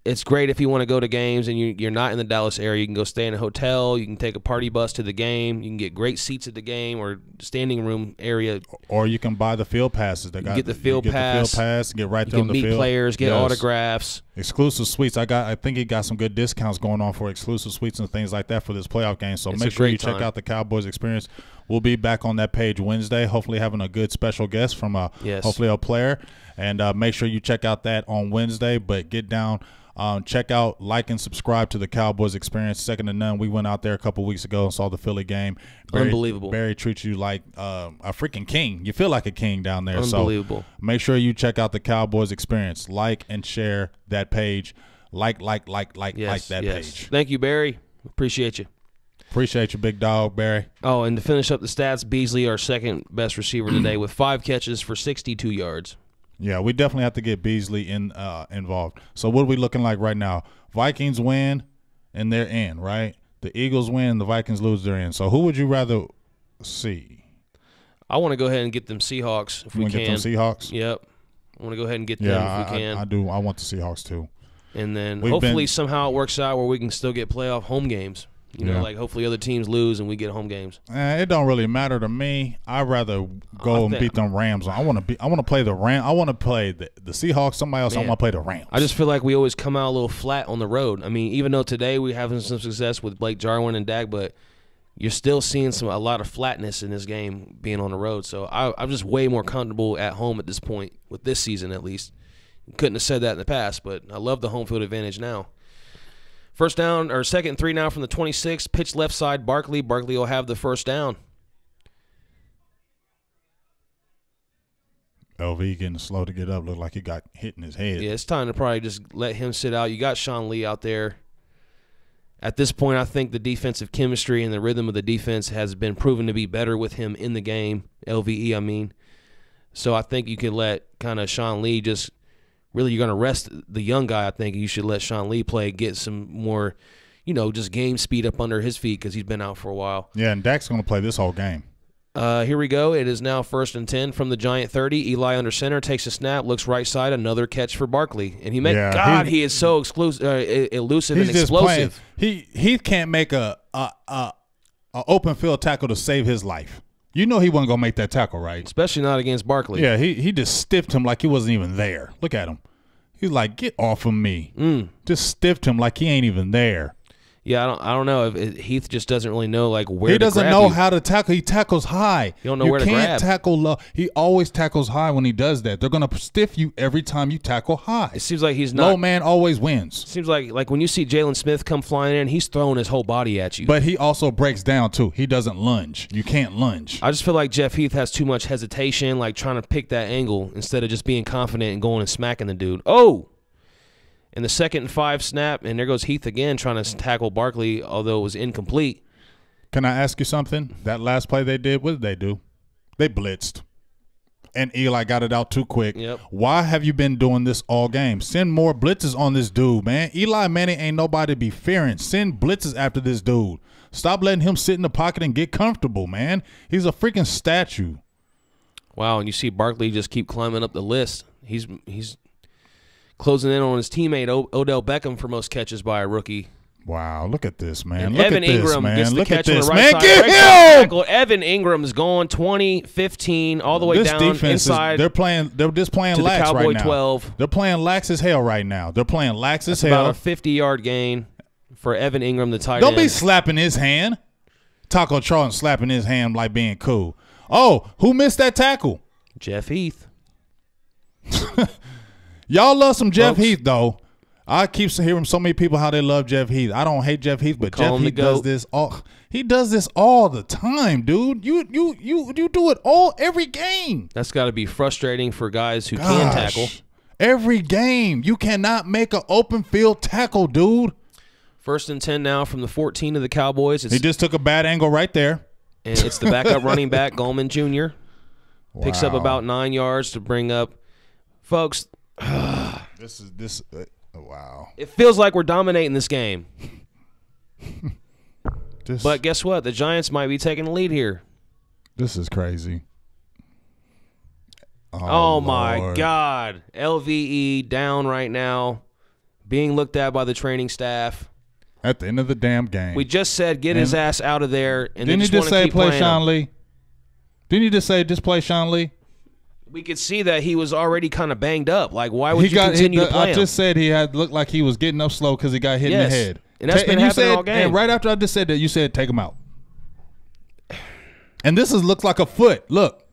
It's great if you want to go to games and you're not in the Dallas area. You can go stay in a hotel. You can take a party bus to the game. You can get great seats at the game or standing room area. Or you can buy the field passes. Get the field pass. Get right there on the field. You can meet players, get autographs. Exclusive suites. I think he got some good discounts going on for exclusive suites and things like that for this playoff game. So make sure you check out the Cowboys Experience. We'll be back on that page Wednesday, hopefully having a good special guest from hopefully a player. And make sure you check out that on Wednesday. But get down. Check out, like, and subscribe to the Cowboys Experience. Second to none. We went out there a couple weeks ago and saw the Philly game. Unbelievable. Barry treats you like a freaking king. You feel like a king down there. Unbelievable. So make sure you check out the Cowboys Experience. Like and share that page. Like that page. Thank you, Barry. Appreciate you. Appreciate you, big dog, Barry. Oh, and to finish up the stats, Beasley, our second best receiver today, with 5 catches for 62 yards. Yeah, we definitely have to get Beasley involved. So what are we looking like right now? Vikings win, and they're in, right? The Eagles win, the Vikings lose, they're in. So who would you rather see? I want to go ahead and get them Seahawks if we can. Get them Seahawks? Yep. I want to go ahead and get them if we can. I do. I want the Seahawks too. And then hopefully somehow it works out where we can still get playoff home games. You know, like hopefully other teams lose and we get home games. It don't really matter to me. I'd rather go and beat them Rams. I want to play the Rams. I want to play the Seahawks. Somebody else. I want to play the Rams. I just feel like we always come out a little flat on the road. I mean, even though today we're having some success with Blake Jarwin and Dak, but you're still seeing a lot of flatness in this game being on the road. So I'm just way more comfortable at home at this point with this season at least. Couldn't have said that in the past, but I love the home field advantage now. First down, or 2nd and 3 now from the 26. Pitch left side, Barkley. Barkley will have the first down. LV getting slow to get up. Looked like he got hit in his head. Yeah, it's time to probably just let him sit out. You got Sean Lee out there. At this point, I think the defensive chemistry and the rhythm of the defense has been proven to be better with him in the game, LVE, I mean. So I think you could let kind of Sean Lee just – really, you're going to rest the young guy. I think you should let Sean Lee play, get some more, just game speed up under his feet because he's been out for a while. Yeah, and Dak's going to play this whole game. Here we go. It is now 1st and 10 from the Giant 30. Eli under center, takes a snap, looks right side, another catch for Barkley. And he is so elusive and explosive. He can't make a open field tackle to save his life. You know he wasn't going to make that tackle, right? Especially not against Barkley. Yeah, he just stiffed him like he wasn't even there. Look at him. He's like, get off of me. Just stiffed him like he ain't even there. Yeah, I don't know. Heath just doesn't really know where to grab. He doesn't know how to tackle. He tackles high. You don't know where to grab. You can't tackle low. He always tackles high when he does that. They're going to stiff you every time you tackle high. It seems like he's not. Low man always wins. It seems like when you see Jalen Smith come flying in, he's throwing his whole body at you. But he also breaks down, too. He doesn't lunge. You can't lunge. I just feel like Jeff Heath has too much hesitation, like trying to pick that angle instead of just being confident and going and smacking the dude. Oh! In the 2nd and 5 snap, and there goes Heath again trying to tackle Barkley, although it was incomplete. Can I ask you something? That last play they did, what did they do? They blitzed. And Eli got it out too quick. Yep. Why have you been doing this all game? Send more blitzes on this dude, man. Eli Manning ain't nobody to be fearing. Send blitzes after this dude. Stop letting him sit in the pocket and get comfortable, man. He's a freaking statue. Wow, and you see Barkley just keep climbing up the list. He's closing in on his teammate Odell Beckham for most catches by a rookie. Wow, look at this, man. And Look Evan at this, Ingram man. gets the Look catch at on this, the right man. side. Get Tackle. Evan Ingram's going 20, 15, all the way this down defense inside. They're just playing to lax the Cowboy right now. 12. They're playing lax as hell right now. They're playing lax as hell. About a 50-yard gain for Evan Ingram, the tight end. Don't be slapping his hand. Taco Charlton slapping his hand like being cool. Oh, who missed that tackle? Jeff Heath. Y'all love some Jeff Heath, though. I keep hearing so many people how they love Jeff Heath. I don't hate Jeff Heath, but Jeff Heath does this all. He does this all the time, dude. You do it every game. That's got to be frustrating for guys who can tackle. Every game, you cannot make an open field tackle, dude. 1st and 10 now from the 14 of the Cowboys. He just took a bad angle right there. And it's the backup running back, Goldman Jr. Picks up about 9 yards to bring up. Folks, wow. It feels like we're dominating this game. But guess what? The Giants might be taking the lead here. This is crazy. Oh my God. LVE down right now, being looked at by the training staff. At the end of the damn game. We just said get his ass out of there. And didn't he just say play Sean Lee? Didn't he just say just play Sean Lee? We could see that he was already kind of banged up. Like, why would you continue to play him? I just said he had looked like he was getting up slow because he got hit in the head. And that's been happening all game. And right after I just said that, you said take him out. And this looks like a foot. Look.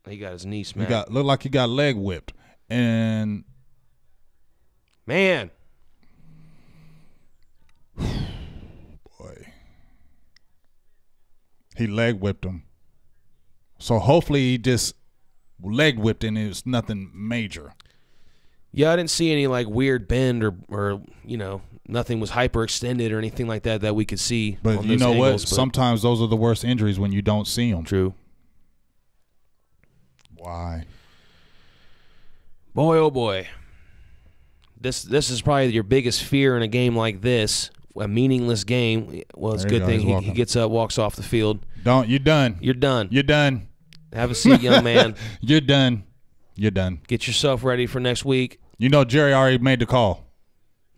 He got his knee smacked. Looked like he got leg whipped. And man. Boy. He leg whipped him. So hopefully he just leg whipped and it was nothing major. Yeah, I didn't see any like weird bend or nothing was hyperextended or anything like that we could see. But you know what? Sometimes those are the worst injuries when you don't see them. True. Why? Boy, oh boy. This is probably your biggest fear in a game like this, a meaningless game. Well, it's a good thing he gets up, walks off the field. You're done. You're done. You're done. Have a seat, young man. You're done. You're done. Get yourself ready for next week. You know Jerry already made the call.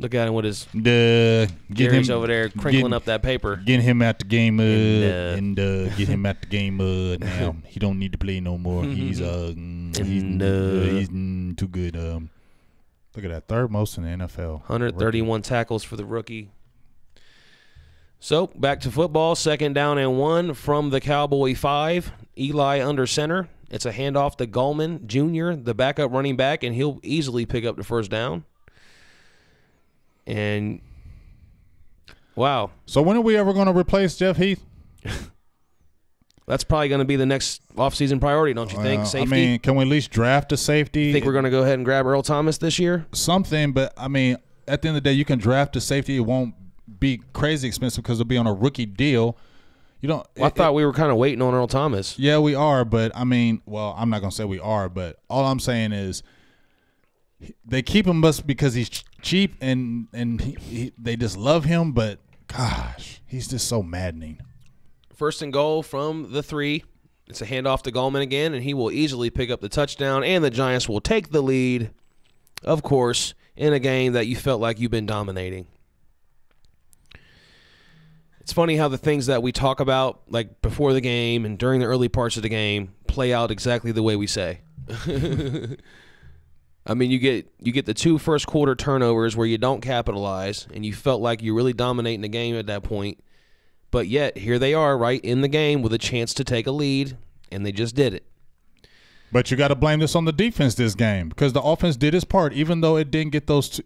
Look at him with his Jerry's over there crinkling up that paper. Getting him out the game and get him out the game now. He don't need to play no more. He's too good. Look at that, third most in the NFL. 131 tackles for the rookie. So back to football. 2nd down and 1 from the Cowboy 5. Eli under center. It's a handoff to Gallman Jr., the backup running back, and he'll easily pick up the first down. And, wow. So when are we ever going to replace Jeff Heath? That's probably going to be the next offseason priority, don't you think? Safety? I mean, can we at least draft a safety? Think we're going to go ahead and grab Earl Thomas this year? Something, but, I mean, at the end of the day, you can draft a safety. It won't be crazy expensive because it'll be on a rookie deal. You don't. Well, I thought we were kind of waiting on Earl Thomas. Yeah, we are, but I mean, well, I'm not gonna say we are, but all I'm saying is they keep him just because he's cheap and they just love him. But gosh, he's just so maddening. 1st and goal from the 3. It's a handoff to Gallman again, and he will easily pick up the touchdown. And the Giants will take the lead, of course, in a game that you felt like you've been dominating. It's funny how the things that we talk about, like before the game and during the early parts of the game, play out exactly the way we say. I mean, you get the 2 first quarter turnovers where you don't capitalize, and you felt like you're really dominating the game at that point. But yet, here they are right in the game with a chance to take a lead, and they just did it. But you got to blame this on the defense this game because the offense did its part, even though it didn't get those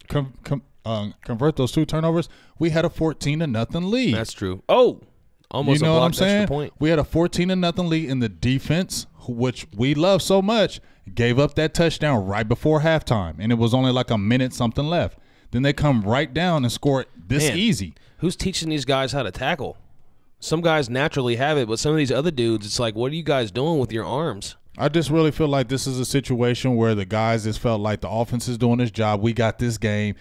convert those 2 turnovers. We had a 14-0 lead. That's true. Oh, almost you know a what I'm blocked extra saying? point. We had a 14-0 lead in the defense, which we love so much. Gave up that touchdown right before halftime, and it was only like a minute something left. Then they come right down and score it this easy. Who's teaching these guys how to tackle? Some guys naturally have it, but some of these other dudes, it's like, what are you guys doing with your arms? I just really feel like this is a situation where the guys just felt like the offense is doing its job. We got this game.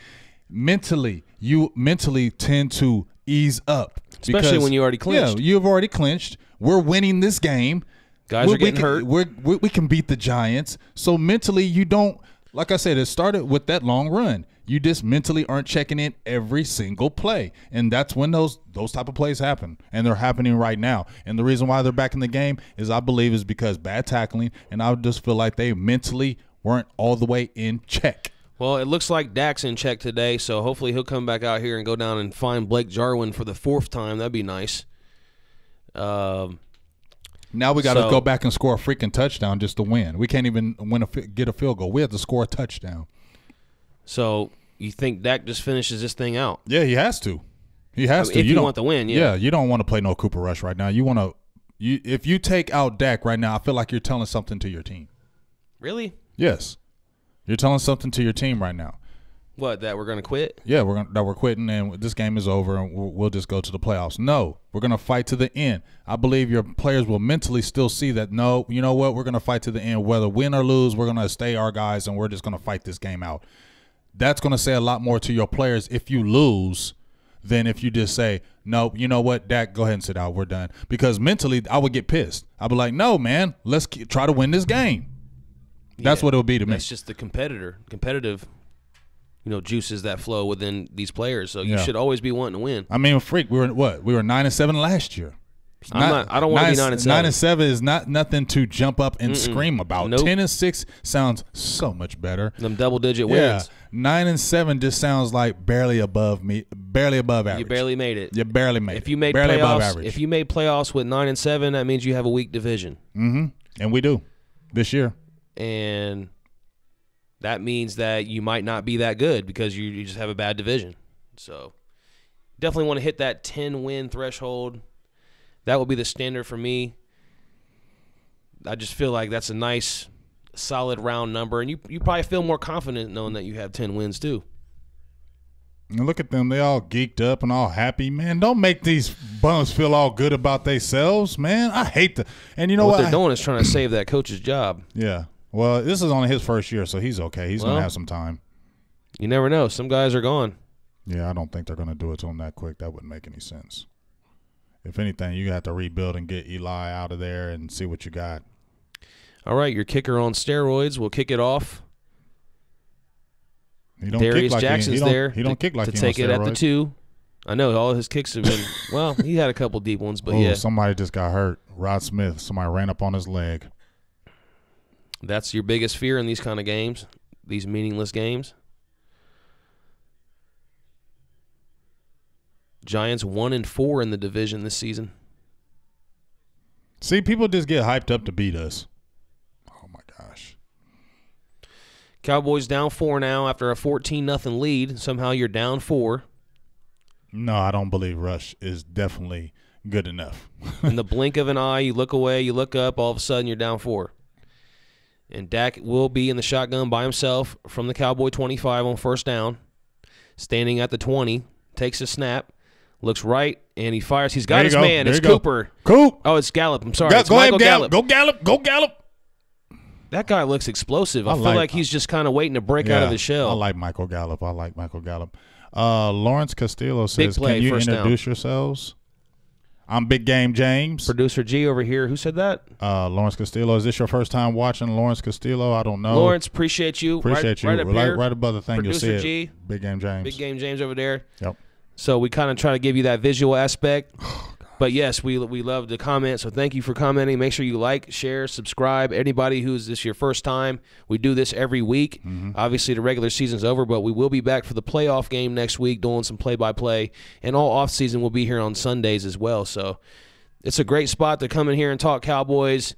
You mentally tend to ease up. Especially when you already clinched. Yeah, you've already clinched. We're winning this game. Guys are getting hurt. We can beat the Giants. So mentally you don't, like I said, it started with that long run. You just mentally aren't checking in every single play. And that's when those type of plays happen. And they're happening right now. And the reason why they're back in the game is I believe is because bad tackling. And I just feel like they mentally weren't all the way in check. Well, it looks like Dak's in check today, so hopefully he'll come back out here and go down and find Blake Jarwin for the 4th time. That'd be nice. Now we got to go back and score a freaking touchdown just to win. We can't even get a field goal. We have to score a touchdown. So you think Dak just finishes this thing out? Yeah, he has to. He has to. If you want the win, yeah. Yeah, you don't want to play no Cooper Rush right now. You want to. If you take out Dak right now, I feel like you're telling something to your team. Really? Yes, you're telling something to your team right now. What, that we're going to quit? Yeah, we're quitting and this game is over and we'll just go to the playoffs. No, we're going to fight to the end. I believe your players will mentally still see that, no, you know what, we're going to fight to the end. Whether win or lose, we're going to stay our guys and we're just going to fight this game out. That's going to say a lot more to your players if you lose than if you just say, no, you know what, Dak, go ahead and sit out. We're done. Because mentally, I would get pissed. I'd be like, no, man, let's try to win this game. That's what it would be to me. That's just the competitive juices that flow within these players. So you should always be wanting to win. I mean, freak, we were 9-7 last year. I don't want to be 9-7. 9-7 is not nothing to jump up and scream about. Nope. 10-6 sounds so much better. Them double-digit wins. 9-7 just sounds like barely above average. You barely made it. You barely made it. If you made barely playoffs, above average. if you made playoffs with 9-7, that means you have a weak division. And we do this year. And that means that you might not be that good because you just have a bad division. So definitely want to hit that 10-win threshold. That will be the standard for me. I just feel like that's a nice, solid round number. And you probably feel more confident knowing that you have 10 wins too. And look at them. They all geeked up and all happy. Man, don't make these bums feel all good about themselves, man. I hate the – and you know what they're doing is trying to save that coach's job. Yeah. Well, this is only his first year, so he's okay. He's going to have some time. You never know. Some guys are gone. Yeah, I don't think they're going to do it to him that quick. That wouldn't make any sense. If anything, you have to rebuild and get Eli out of there and see what you got. All right, your kicker on steroids. We'll kick it off. Darius Jackson's there. He don't kick like to he take on it at the steroids. 2. I know all his kicks have been well. He had a couple deep ones, but yeah. Somebody just got hurt. Rod Smith. Somebody ran up on his leg. That's your biggest fear in these kind of games, these meaningless games. Giants 1-4 in the division this season. See, people just get hyped up to beat us. Oh my gosh. Cowboys down 4 now after a 14-0 lead. Somehow you're down 4. No, I don't believe Rush is definitely good enough. In the blink of an eye, you look away, you look up, all of a sudden you're down 4. And Dak will be in the shotgun by himself from the Cowboy 25 on first down. Standing at the 20, takes a snap, looks right, and he fires. He's got his man. It's Cooper. Coop. Oh, it's Gallup. I'm sorry. It's Go Michael ahead, Gallup. Go Gallup. Go Gallup. That guy looks explosive. I feel like he's just kind of waiting to break out of the shell. I like Michael Gallup. Lawrence Castillo says, can you introduce yourselves? I'm Big Game James. Producer G over here. Who said that? Lawrence Castillo. Is this your first time watching Lawrence Castillo? I don't know. Lawrence, appreciate you. Appreciate you. Right up here. Right above the thing, Producer you'll see G. Big Game James. Big Game James over there. Yep. So we kind of try to give you that visual aspect. But, yes, we love the comment, so thank you for commenting. Make sure you like, share, subscribe. Anybody who's this your first time, we do this every week. Obviously, the regular season's over, but we will be back for the playoff game next week doing some play-by-play. And all off-season will be here on Sundays as well. So it's a great spot to come in here and talk Cowboys.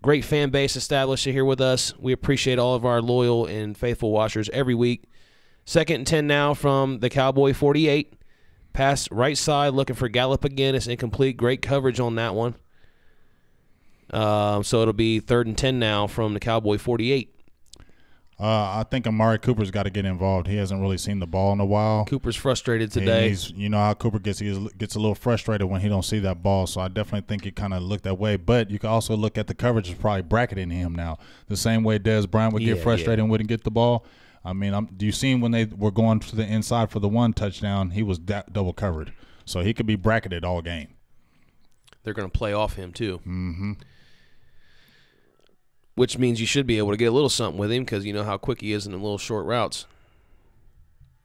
Great fan base established here with us. We appreciate all of our loyal and faithful watchers every week. 2nd and 10 now from the Cowboy 48. Pass right side, looking for Gallup again. It's incomplete. Great coverage on that one. So it'll be 3rd and 10 now from the Cowboy 48. I think Amari Cooper's got to get involved. He hasn't really seen the ball in a while. Cooper's frustrated today. You know how Cooper gets. He gets a little frustrated when he don't see that ball. So I definitely think he kind of looked that way. But you can also look at the coverage is probably bracketing him now. The same way Dez Bryant would get frustrated and wouldn't get the ball. I mean, do you see him when they were going to the inside for the 1 touchdown? He was double covered. So he could be bracketed all game. They're going to play off him too. Which means you should be able to get a little something with him because you know how quick he is in the little short routes.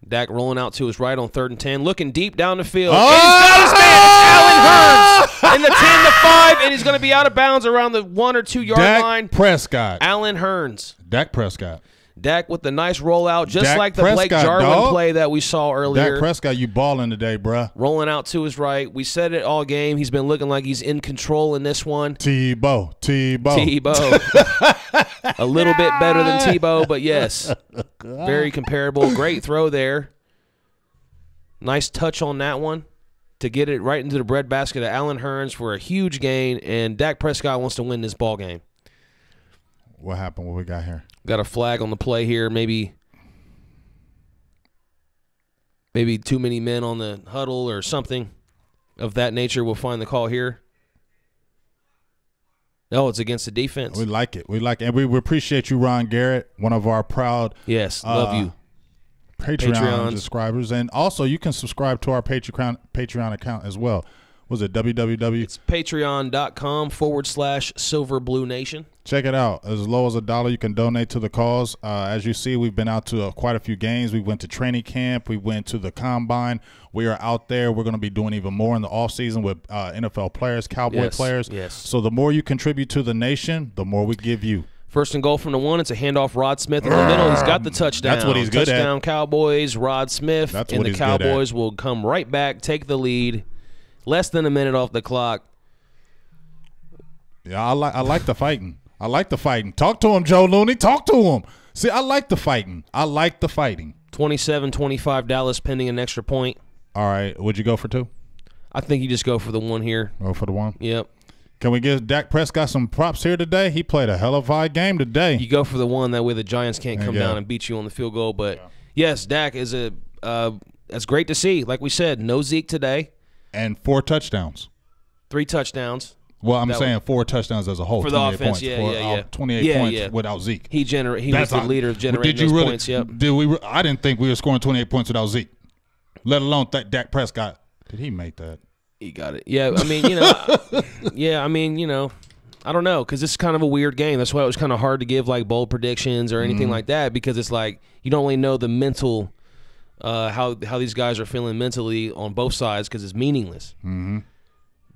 Dak rolling out to his right on 3rd and 10, looking deep down the field. And he's got his man. It's Allen Hurns in the 10-5, and he's going to be out of bounds around the 1 or 2 yard line. Dak Prescott. Allen Hurns. Dak Prescott. Dak with the nice rollout, just Dak like the Prescott, Blake Jarwin dog. play that we saw earlier. Dak Prescott, you balling today, bruh. Rolling out to his right. We said it all game. He's been looking like he's in control in this one. Tebow. A little bit better than Tebow, but yes, very comparable. Great throw there. Nice touch on that one to get it right into the breadbasket of Allen Hurns for a huge gain, and Dak Prescott wants to win this ball game. What happened? What we got here? Got a flag on the play here. Maybe too many men on the huddle or something of that nature. We'll find the call here. No, it's against the defense. We like it. And we appreciate you, Ron Garrett, one of our proud love you. Patreon subscribers. And also, you can subscribe to our Patreon account as well. Was it www? It's patreon.com/SilverBlueNation. Check it out. As low as $1, you can donate to the cause. As you see, we've been out to quite a few games. We went to training camp. We went to the combine. We are out there. We're going to be doing even more in the offseason with NFL players, Cowboy players. Yes. So the more you contribute to the nation, the more we give you. 1st and goal from the 1. It's a handoff. Rod Smith in the middle. He's got the touchdown. That's what he's good at. Touchdown Cowboys. Rod Smith. That's and what the he's good at. Cowboys will come right back, take the lead. Less than a minute off the clock. Yeah, I like the fighting. Talk to him, Joe Looney. Talk to him. See, I like the fighting. 27-25 Dallas pending an extra point. All right. Would you go for 2? I think you just go for the 1 here. Go for the 1? Yep. Can we give Dak Prescott some props here today? He played a hell of a game today. You go for the 1. That way the Giants can't come down and beat you on the field goal. But, yes, Dak is that's great to see. Like we said, no Zeke today. And 4 touchdowns. 3 touchdowns. Well, I'm saying 4 touchdowns as a whole. For the offense, yeah. 28 points without Zeke. He was the leader of generating those points. Yep. I didn't think we were scoring 28 points without Zeke, let alone Dak Prescott. Did he make that? He got it. Yeah, I mean, I don't know, because it's kind of a weird game. That's why it was kind of hard to give like bold predictions or anything like that, because it's like you don't really know the mental, how these guys are feeling mentally on both sides, because it's meaningless.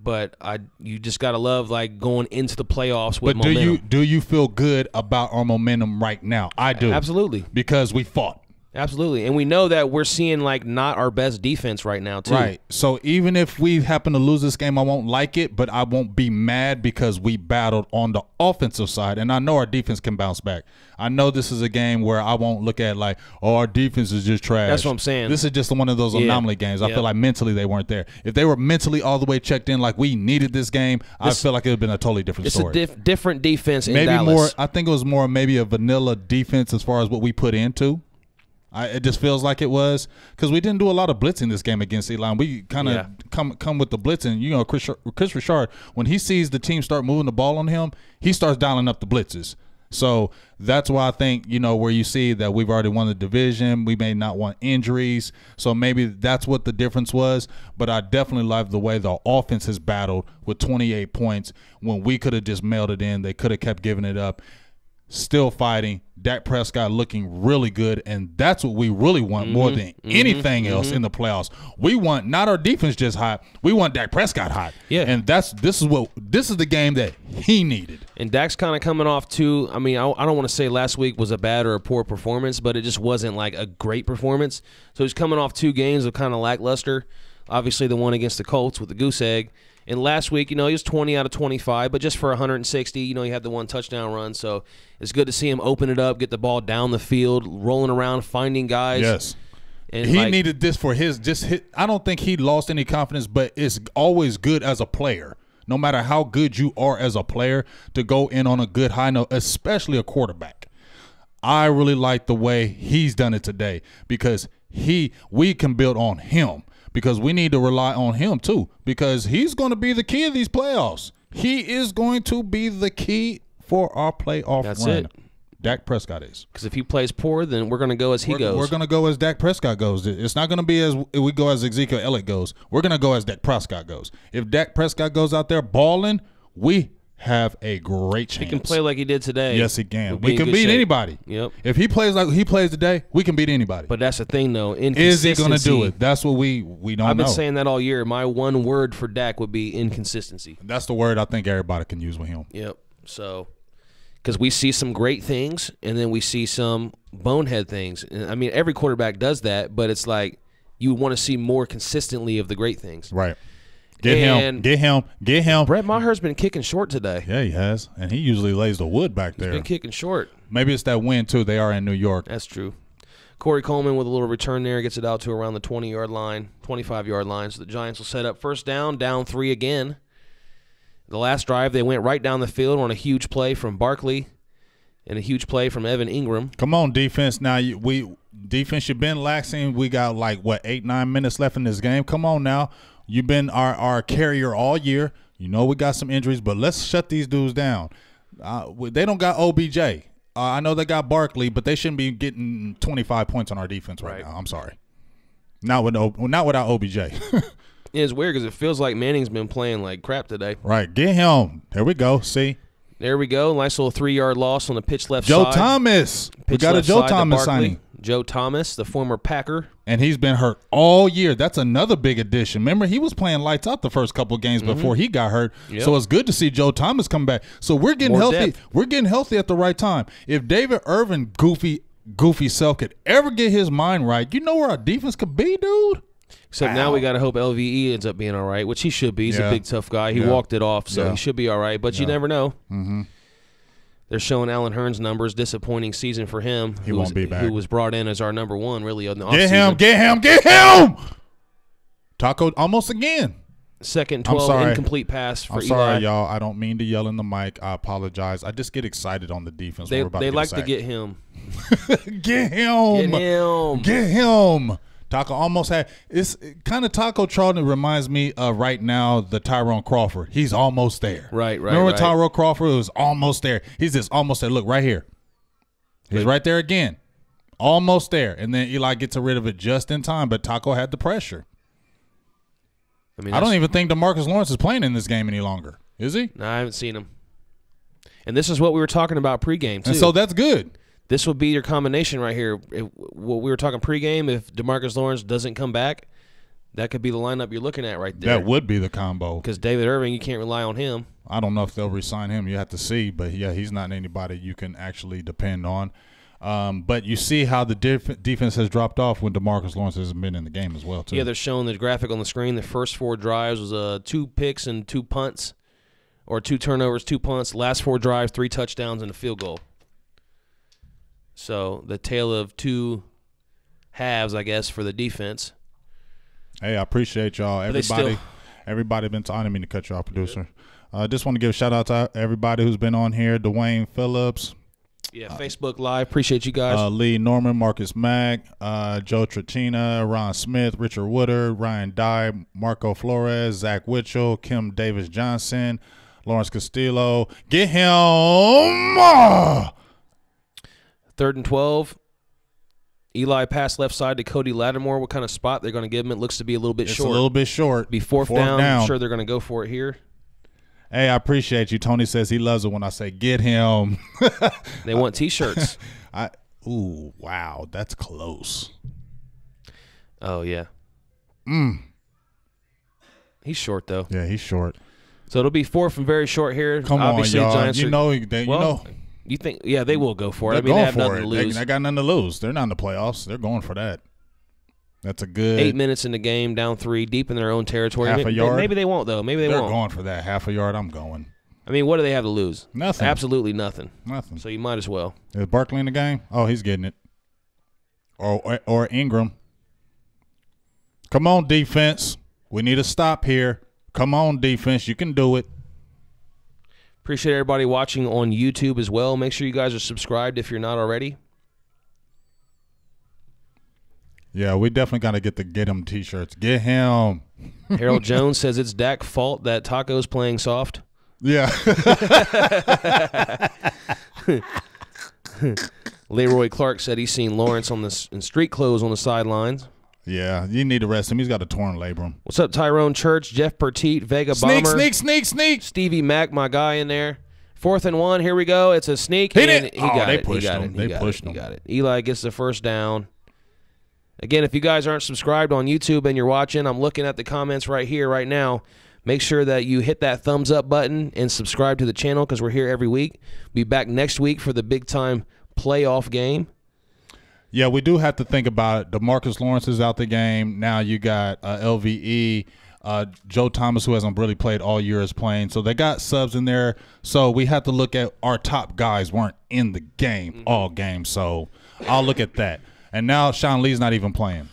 But you just gotta love like going into the playoffs with momentum. But do you feel good about our momentum right now? I do. Absolutely. Because we fought. Absolutely. And we know that we're seeing like not our best defense right now too. Right. So even if we happen to lose this game, I won't like it, but I won't be mad because we battled on the offensive side, and I know our defense can bounce back. I know this is a game where I won't look at like, oh, our defense is just trash. That's what I'm saying. This is just one of those anomaly games. I feel like mentally they weren't there. If they were mentally all the way checked in like we needed this game, I feel like it would have been a totally different story. It's a different defense in maybe Dallas. I think it was more maybe a vanilla defense as far as what we put into. It just feels like it was, because we didn't do a lot of blitzing this game against Eli. We kind of come with the blitzing. You know, Chris Richard, when he sees the team start moving the ball on him, he starts dialing up the blitzes. So that's why I think, where you see that we've already won the division, we may not want injuries. So maybe that's what the difference was. But I definitely love the way the offense has battled with 28 points when we could have just mailed it in. They could have kept giving it up. Still fighting. Dak Prescott looking really good, and that's what we really want more than anything else in the playoffs. We want not our defense just hot. We want Dak Prescott hot. Yeah, and this is the game that he needed. And Dak's kind of coming off too. I mean, I don't want to say last week was a bad or a poor performance, but it just wasn't like a great performance. So he's coming off 2 games of kind of lackluster. Obviously, the one against the Colts with the goose egg. And last week, he was 20 out of 25, but just for 160, he had the 1 touchdown run. So it's good to see him open it up, get the ball down the field, rolling around, finding guys. Yes. And he needed this for his I don't think he lost any confidence, but it's always good as a player, no matter how good you are as a player, to go in on a good high note, especially a quarterback. I really like the way he's done it today, because we can build on him. Because we need to rely on him, too, because he's going to be the key of these playoffs. He is going to be the key for our playoff run. That's it. Dak Prescott is. Because if he plays poor, then we're going to go as he goes. We're going to go as Dak Prescott goes. It's not going to be as we go as Ezekiel Elliott goes. We're going to go as Dak Prescott goes. If Dak Prescott goes out there balling, we have a great chance. He can play like he did today. Yes, he can. We can beat anybody. Yep. If he plays like he plays today, we can beat anybody. But that's the thing, though. Is he going to do it? That's what we don't know. I've been saying that all year. My one word for Dak would be inconsistency. That's the word I think everybody can use with him. Yep. So, because we see some great things, and then we see some bonehead things. And, I mean, every quarterback does that, but it's like you want to see more consistently of the great things. Right. Get him. Brett Maher's been kicking short today. Yeah, he has. And he usually lays the wood back there. He's been kicking short. Maybe it's that win, too. They are in New York. That's true. Corey Coleman with a little return there, gets it out to around the 20-yard line, 25-yard line. So the Giants will set up first down 3 again. The last drive, they went right down the field on a huge play from Barkley and a huge play from Evan Ingram. Come on, defense. Now, defense, you've been laxing. We got, 8-9 minutes left in this game. Come on now. You've been our carrier all year. We got some injuries, but let's shut these dudes down. They don't got OBJ. I know they got Barkley, but they shouldn't be getting 25 points on our defense right now. I'm sorry. Not without OBJ. It's weird because it feels like Manning's been playing like crap today. Right. Get him. There we go. See? There we go. Nice little 3-yard loss on the pitch left Joe side. Thomas. We got a Joe Thomas signing. Joe Thomas, the former Packer. And he's been hurt all year. That's another big addition. Remember, he was playing lights out the first couple of games before he got hurt. Yep. So it's good to see Joe Thomas come back. So we're getting healthy. Depth. We're getting healthy at the right time. If David Irvin, goofy self, could ever get his mind right, you know where our defense could be, dude? Except now we got to hope LVE ends up being all right, which he should be. He's a big, tough guy. He walked it off, so he should be all right. But you never know. Mm-hmm. They're showing Allen Hurns' numbers. Disappointing season for him. He won't be back. Who was brought in as our number 1, really, on the offseason. Get him! Taco almost again. Second 12 incomplete pass for Eli. I'm sorry, y'all. I don't mean to yell in the mic. I apologize. I just get excited on the defense. They like to get him. Get him. Get him. Get him. Taco almost had it's kind of Taco Charlton reminds me of right now the Tyrone Crawford. He's almost there. Right. Remember Tyrone Crawford was almost there. He's just almost there. Look right here. He's right there again. Almost there. And then Eli gets rid of it just in time, but Taco had the pressure. I don't even think DeMarcus Lawrence is playing in this game any longer. Is he? No, I haven't seen him. And this is what we were talking about pregame, too. And so that's good. This would be your combination right here. What we were talking pregame, if DeMarcus Lawrence doesn't come back, that could be the lineup you're looking at right there. That would be the combo. Because David Irving, you can't rely on him. I don't know if they'll re-sign him. You have to see. But, yeah, he's not anybody you can actually depend on. But you see how the defense has dropped off when DeMarcus Lawrence hasn't been in the game as well, too. Yeah, they're showing the graphic on the screen. The first 4 drives was 2 picks and 2 punts, or 2 turnovers, 2 punts. Last 4 drives, 3 touchdowns and a field goal. So the tale of 2 halves, I guess, for the defense. Hey, I appreciate y'all. Everybody been telling me to cut you off, producer. Just want to give a shout out to everybody who's been on here. Dwayne Phillips. Yeah, Facebook Live. Appreciate you guys. Lee Norman, Marcus Mack, Joe Trachina, Ron Smith, Richard Woodard, Ryan Dye, Marco Flores, Zach Witchell, Kim Davis Johnson, Lawrence Castillo. Get him. 3rd and 12. Eli pass left side to Cody Lattimore. What kind of spot they're going to give him? It looks to be a little bit short. It's a little bit short. Be fourth down. I'm sure they're going to go for it here. Hey, I appreciate you. Tony says he loves it when I say get him. They want T-shirts. Ooh, wow. That's close. Oh, yeah. He's short, though. Yeah, he's short. So it'll be 4th and very short here. Come Obviously, on, y'all. Giants you know. You think, yeah, they will go for it. They're they have going for nothing it. to lose. They got nothing to lose. They're not in the playoffs. They're going for that. That's a good 8 minutes in the game, down 3, deep in their own territory. Half a yard. Maybe they won't, though. Maybe They're won't. going for that. Half a yard, I'm going. I mean, what do they have to lose? Nothing. Absolutely nothing. Nothing. So you might as well. Is Barkley in the game? Oh, he's getting it. Or Ingram. Come on, defense. We need a stop here. Come on, defense. You can do it. Appreciate everybody watching on YouTube as well. Make sure you guys are subscribed if you're not already. Yeah, we definitely got to get him T-shirts. Get him. Harold Jones says it's Dak's fault that Taco's playing soft. Yeah. Leroy Clark said he's seen Lawrence in street clothes on the sidelines. Yeah, you need to rest him. He's got a torn labrum. What's up, Tyrone Church, Jeff Pertite, Vega Bomber. Sneak. Stevie Mack, my guy in there. 4th and 1. Here we go. It's a sneak. He got they it. pushed him. They pushed him. He got it. Eli gets the first down. Again, if you guys aren't subscribed on YouTube and you're watching, I'm looking at the comments right here, right now. Make sure that you hit that thumbs up button and subscribe to the channel because we're here every week. Be back next week for the big-time playoff game. Yeah, we do have to think about it. DeMarcus Lawrence is out the game. Now you got LVE. Joe Thomas, who hasn't really played all year, is playing. So they got subs in there. So we have to look at our top guys weren't in the game all game. So I'll look at that. And now Sean Lee's not even playing.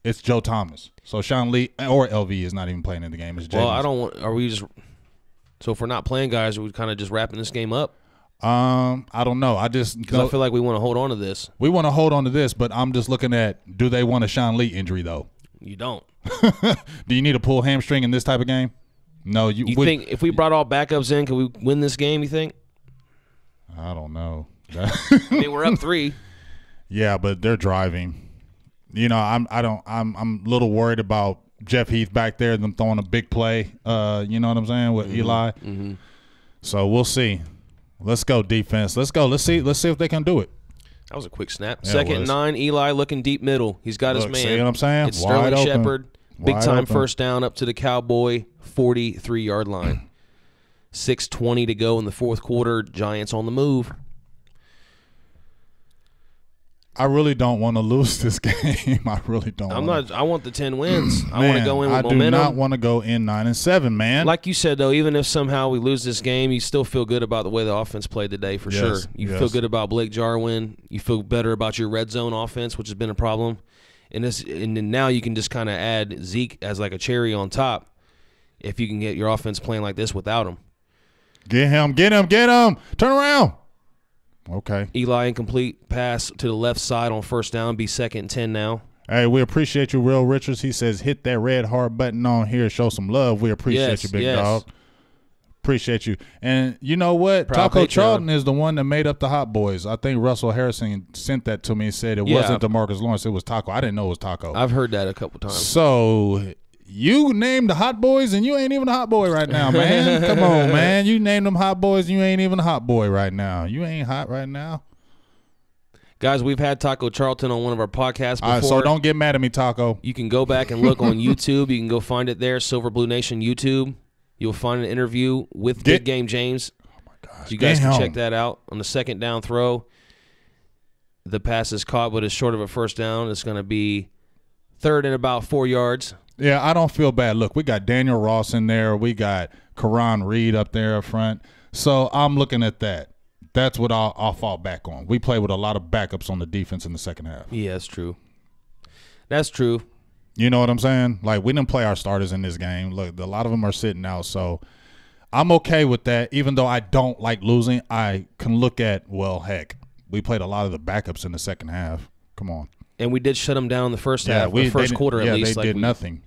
It's Joe Thomas. So Sean Lee or LV is not even playing in the game. It's James. Well, I don't want – are we just – so if we're not playing guys, are we kind of just wrapping this game up? I don't know. Because I feel like we want to hold on to this. We want to hold on to this, but I'm just looking at, do they want a Sean Lee injury, though? You don't. Do you need to pull hamstring in this type of game? No. You think if we brought all backups in, could we win this game, you think? I don't know. I mean, we're up 3. Yeah, but they're driving. You know, I'm a little worried about Jeff Heath back there, them throwing a big play. You know what I'm saying, with Eli. Mm-hmm. So we'll see. Let's go, defense. Let's go. Let's see if they can do it. That was a quick snap. Yeah, 2nd and 9, Eli looking deep middle. He's got his man. See what I'm saying? It's Sterling Shepard. Big time open. First down up to the Cowboy 43-yard line. 6:20 to go in the 4th quarter. Giants on the move. I really don't want to lose this game. I really don't. I want the 10 wins. I want to go in with momentum. I do not want to go in 9-7, man. Like you said, though, even if somehow we lose this game, you still feel good about the way the offense played today for sure. You feel good about Blake Jarwin. You feel better about your red zone offense, which has been a problem. And then now you can just kind of add Zeke as like a cherry on top if you can get your offense playing like this without him. Get him. Turn around. Okay. Eli incomplete pass to the left side on first down. Be 2nd and 10 now. Hey, we appreciate you, Real Richards. He says, hit that red heart button on here. Show some love. We appreciate you, big dog. Appreciate you. And you know what? Proud Taco Patreon. Charlton is the one that made up the Hot Boys. I think Russell Harrison sent that to me and said it wasn't DeMarcus Lawrence. It was Taco. I didn't know it was Taco. I've heard that a couple times. So you named the Hot Boys, and you ain't even a Hot Boy right now, man. Come on, man. You named them Hot Boys, and you ain't even a Hot Boy right now. You ain't hot right now. Guys, we've had Taco Charlton on one of our podcasts before. All right, so don't get mad at me, Taco. You can go back and look on YouTube. You can go find it there, Silver Blue Nation YouTube. You'll find an interview with Big Game James. Oh, my gosh. So you guys can check that out. On the second down throw, the pass is caught, but it's short of a first down. It's going to be third and about 4 yards. Yeah, I don't feel bad. Look, we got Daniel Ross in there. We got Karan Reed up there up front. So I'm looking at that. That's what I'll fall back on. We play with a lot of backups on the defense in the second half. Yeah, that's true. That's true. You know what I'm saying? Like, we didn't play our starters in this game. Look, a lot of them are sitting out. So I'm okay with that. Even though I don't like losing, I can look at, well, heck, we played a lot of the backups in the second half. Come on. And we did shut them down in the first half, the first quarter at least. Yeah, they did nothing.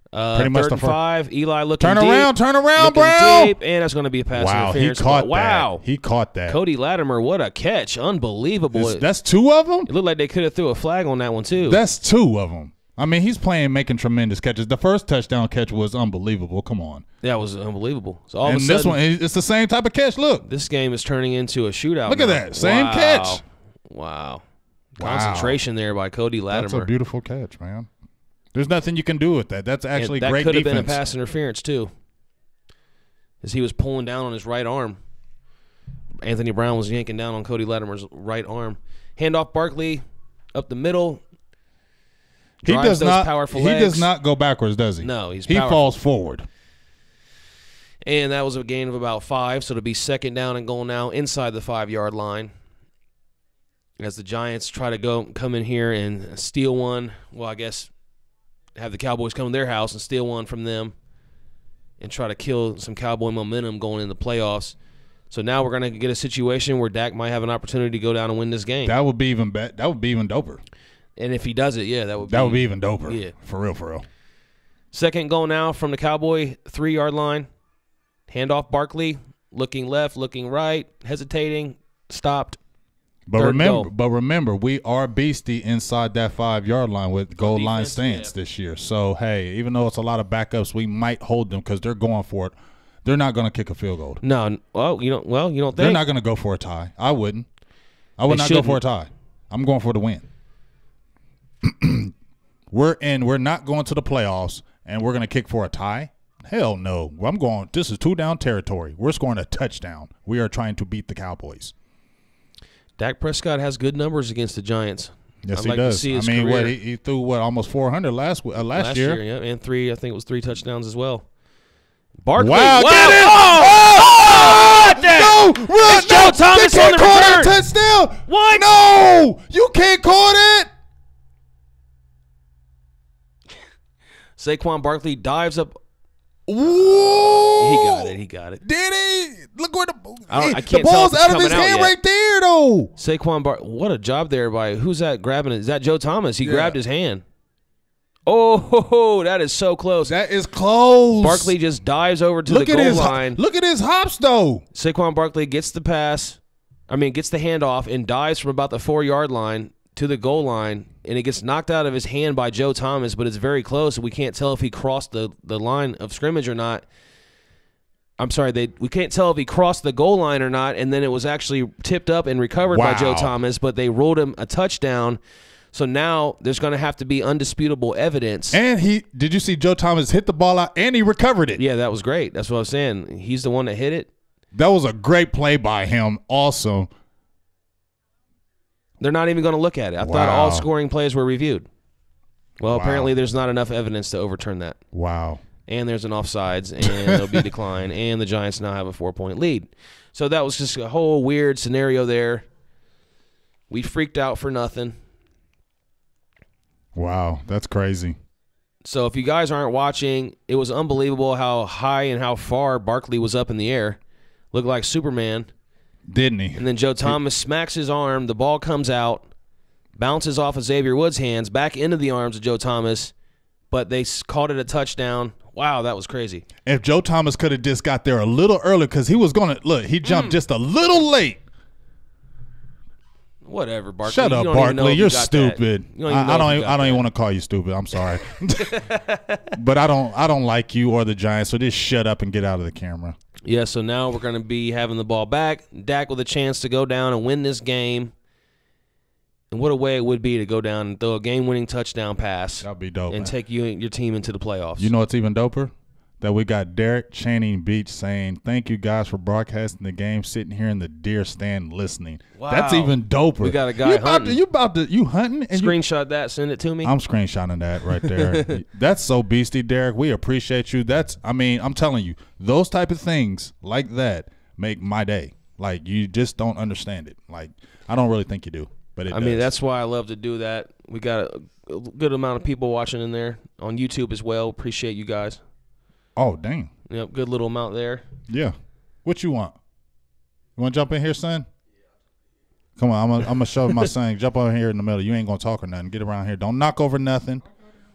Pretty much 3rd and 5. Eli looking deep. Turn around, bro. Deep, and that's going to be a pass interference. He caught that. He caught that. Cody Latimer, what a catch. Unbelievable. That's 2 of them? It looked like they could have threw a flag on that one, too. That's 2 of them. I mean, he's making tremendous catches. The first touchdown catch was unbelievable. Come on. That was unbelievable. So all of a sudden, this one, it's the same type of catch. Look. This game is turning into a shootout. Look at that. Same catch. Wow. Concentration there by Cody Latimer. That's a beautiful catch, man. There's nothing you can do with that. That's actually great defense. That could have been a pass interference, too, as he was pulling down on his right arm. Anthony Brown was yanking down on Cody Latimer's right arm. Handoff Barkley up the middle. He does not go backwards, does he? No, he falls forward. And that was a gain of about 5, so it'll be second down and goal now inside the 5-yard line. As the Giants try to come in here and steal one. Well, I guess have the Cowboys come to their house and steal one from them and try to kill some Cowboy momentum going into the playoffs. So now we're going to get a situation where Dak might have an opportunity to go down and win this game. That would be even that would be even doper. And if he does it, yeah, that would be even doper. Yeah. For real. Second goal now from the Cowboy 3-yard line. Handoff Barkley, looking left, looking right, hesitating, stopped. But remember, we are beastie inside that 5-yard line with goal line stance this year. So, hey, even though it's a lot of backups, we might hold them because they're going for it. They're not going to kick a field goal. No, you don't think they're not going to go for a tie. I wouldn't. I would not go for a tie. I'm going for the win. We're not going to the playoffs, and we're going to kick for a tie. Hell no. This is 2-down territory. We're scoring a touchdown. We are trying to beat the Cowboys. Dak Prescott has good numbers against the Giants. Yes, he does. He threw almost 400 last year. Yeah, and 3. I think it was 3 touchdowns as well. Barkley, wow! Get it! No! Run! It's Joe Thomas on the return. Touchdown! What? No! You can't call it. Saquon Barkley dives up. Ooh! He got it. Did he? Look where the ball's out of his hand right there, though. Saquon what a job there by who's that grabbing it? Is that Joe Thomas? He grabbed his hand. Oh, that is so close. That is close. Barkley just dives over to the goal line. Look at his hops, though. Saquon Barkley gets the gets the handoff and dives from about the 4-yard line to the goal line, and it gets knocked out of his hand by Joe Thomas, but it's very close. We can't tell if he crossed the line of scrimmage or not. I'm sorry, we can't tell if he crossed the goal line or not, and then it was actually tipped up and recovered by Joe Thomas, but they ruled him a touchdown. So now there's going to have to be undisputable evidence. And did you see Joe Thomas hit the ball out and he recovered it? Yeah, that was great. That's what I was saying. He's the one that hit it. That was a great play by him also. They're not even going to look at it. I thought all scoring plays were reviewed. Well, apparently there's not enough evidence to overturn that. Wow. And there's an offsides, and there'll be a decline, and the Giants now have a 4-point lead. So that was just a whole weird scenario there. We freaked out for nothing. Wow, that's crazy. So if you guys aren't watching, it was unbelievable how high and how far Barkley was up in the air. Looked like Superman. Didn't he? And then Joe Thomas smacks his arm. The ball comes out. bounces off of Xavier Woods' hands back into the arms of Joe Thomas, but they called it a touchdown. Wow, that was crazy. If Joe Thomas could have just got there a little earlier, because he was going to – look, he jumped just a little late. Whatever, Barkley. Shut up, Barkley. You're stupid. I don't even want to call you stupid. I'm sorry. But I don't like you or the Giants, so just shut up and get out of the camera. Yeah, so now we're going to be having the ball back. Dak with a chance to go down and win this game. And what a way it would be to go down and throw a game-winning touchdown pass. That'd be dope, and man. take you and your team into the playoffs. You know what's even doper? That we got Derek Channing Beach saying, "Thank you guys for broadcasting the game, sitting here in the deer stand listening." Wow. That's even doper. We got a guy hunting. You hunting? And Screenshot that, send it to me. I'm screenshotting that right there. That's so beastie, Derek. We appreciate you. I'm telling you, those type of things like that make my day. Like, you just don't understand it. Like, I don't really think you do. But I mean, that's why I love to do that. We got a good amount of people watching in there on YouTube as well. Appreciate you guys. Oh, dang. Yep, good little amount there. Yeah. What you want? You want to jump in here, son? Come on, I'm gonna show my son. Jump over here in the middle. You ain't gonna talk or nothing. Get around here. Don't knock over nothing.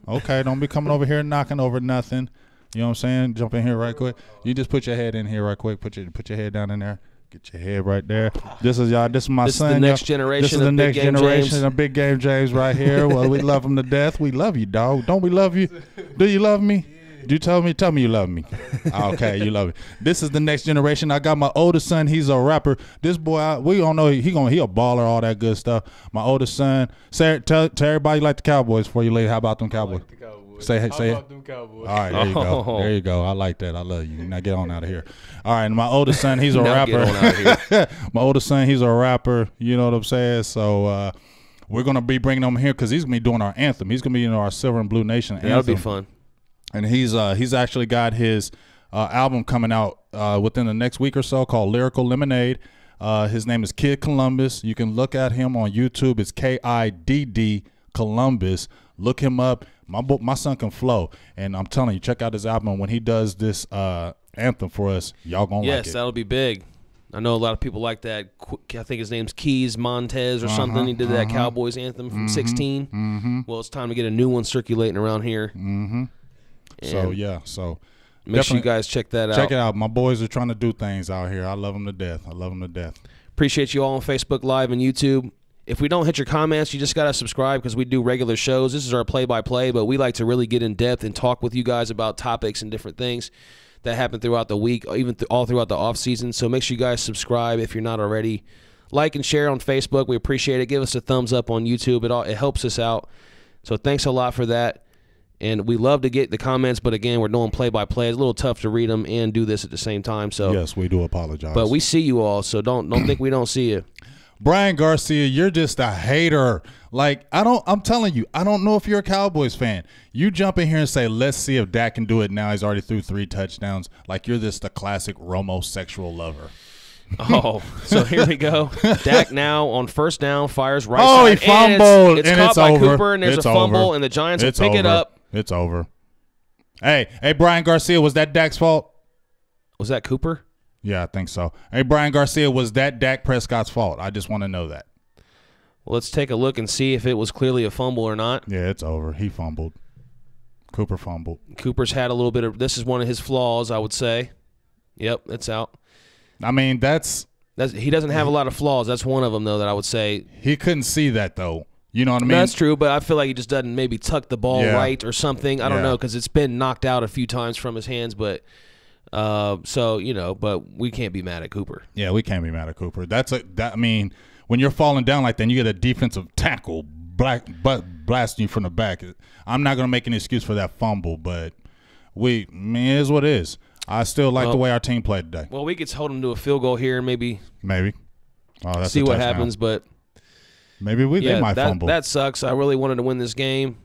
Okay, don't be coming over here and knocking over nothing. You know what I'm saying? Jump in here right quick. You just put your head in here right quick. Put your head down in there. Get your head right there. This is y'all. This is my son. This is the next generation. This is the next generation of Big Game James right here. Well, we love him to death. We love you, dog. Don't we love you? Do you love me? Do you tell me you love me? Okay, you love me. This is the next generation. I got my oldest son. He's a rapper. This boy, we don't know. He a baller, all that good stuff. My oldest son. Tell everybody you like the Cowboys before you leave. How about them Cowboys? Like the Cowboys. Say How it. about them Cowboys? All right, there you go. There you go. I like that. I love you. Now get on out of here. All right, and my oldest son, he's a rapper. Get on out of here. My oldest son, he's a rapper. You know what I'm saying? So we're gonna be bringing him here because he's gonna be doing our anthem. He's gonna be in our Silver and Blue Nation anthem. That'll be fun. And he's actually got his album coming out within the next week or so called Lyrical Lemonade. His name is Kid Columbus. You can look at him on YouTube. It's KIDD Columbus. Look him up. My son can flow, and I'm telling you, check out his album. When he does this anthem for us, y'all gonna like it. Yes, that'll be big. I know a lot of people like that. I think his name's Keys Montez or something. He did that Cowboys anthem from 16. Well, it's time to get a new one circulating around here. So yeah, so make sure you guys check that out. Check it out. My boys are trying to do things out here. I love them to death. Appreciate you all on Facebook Live and YouTube. If we don't hit your comments, you just got to subscribe because we do regular shows. This is our play-by-play, but we like to really get in depth and talk with you guys about topics and different things that happen throughout the week, even all throughout the off season. So make sure you guys subscribe if you're not already. Like and share on Facebook. We appreciate it. Give us a thumbs up on YouTube. It helps us out. So thanks a lot for that. And we love to get the comments, but again, we're doing play-by-play. It's a little tough to read them and do this at the same time. So yes, we do apologize. But we see you all, so don't think we don't see you. Brian Garcia, you're just a hater. Like, I'm telling you, I don't know if you're a Cowboys fan. You jump in here and say, let's see if Dak can do it now. He's already threw 3 touchdowns. Like, you're just the classic homosexual lover. Oh, so here we go. Dak now on first down, fires right side. Oh, he fumbled. It's caught by over. Cooper, and there's a fumble, and the Giants will pick it up. It's over. Hey, Brian Garcia, was that Dak's fault? Was that Cooper? Yeah, I think so. Hey, Brian Garcia, was that Dak Prescott's fault? I just want to know that. Well, let's take a look and see if it was clearly a fumble or not. Yeah, it's over. He fumbled. Cooper fumbled. Cooper's had a little bit of – this is one of his flaws, I would say. Yep, it's out. I mean, he doesn't have a lot of flaws. That's one of them, though, that I would say. He couldn't see that, though. You know what I mean? That's true, but I feel like he just doesn't maybe tuck the ball right or something. I don't know because it's been knocked out a few times from his hands, but but we can't be mad at Cooper. Yeah, we can't be mad at Cooper. I mean, when you're falling down like that, and you get a defensive tackle blasting you from the back. I'm not going to make an excuse for that fumble, but it is what it is. I still like the way our team played today. Well, we could hold them to a field goal here and maybe. Oh, that's see what happens, but maybe they might fumble. That sucks. I really wanted to win this game,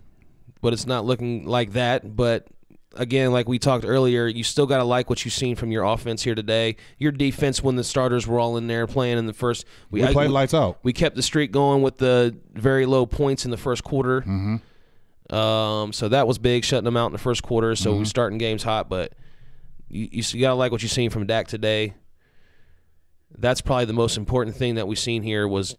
but it's not looking like that. But again, like we talked earlier, you still got to like what you've seen from your offense here today. Your defense, when the starters were all in there playing in the first, we played lights out. We kept the streak going with the very low points in the first quarter. So that was big, shutting them out in the first quarter. So we're starting games hot, but you got to like what you've seen from Dak today. That's probably the most important thing that we've seen here was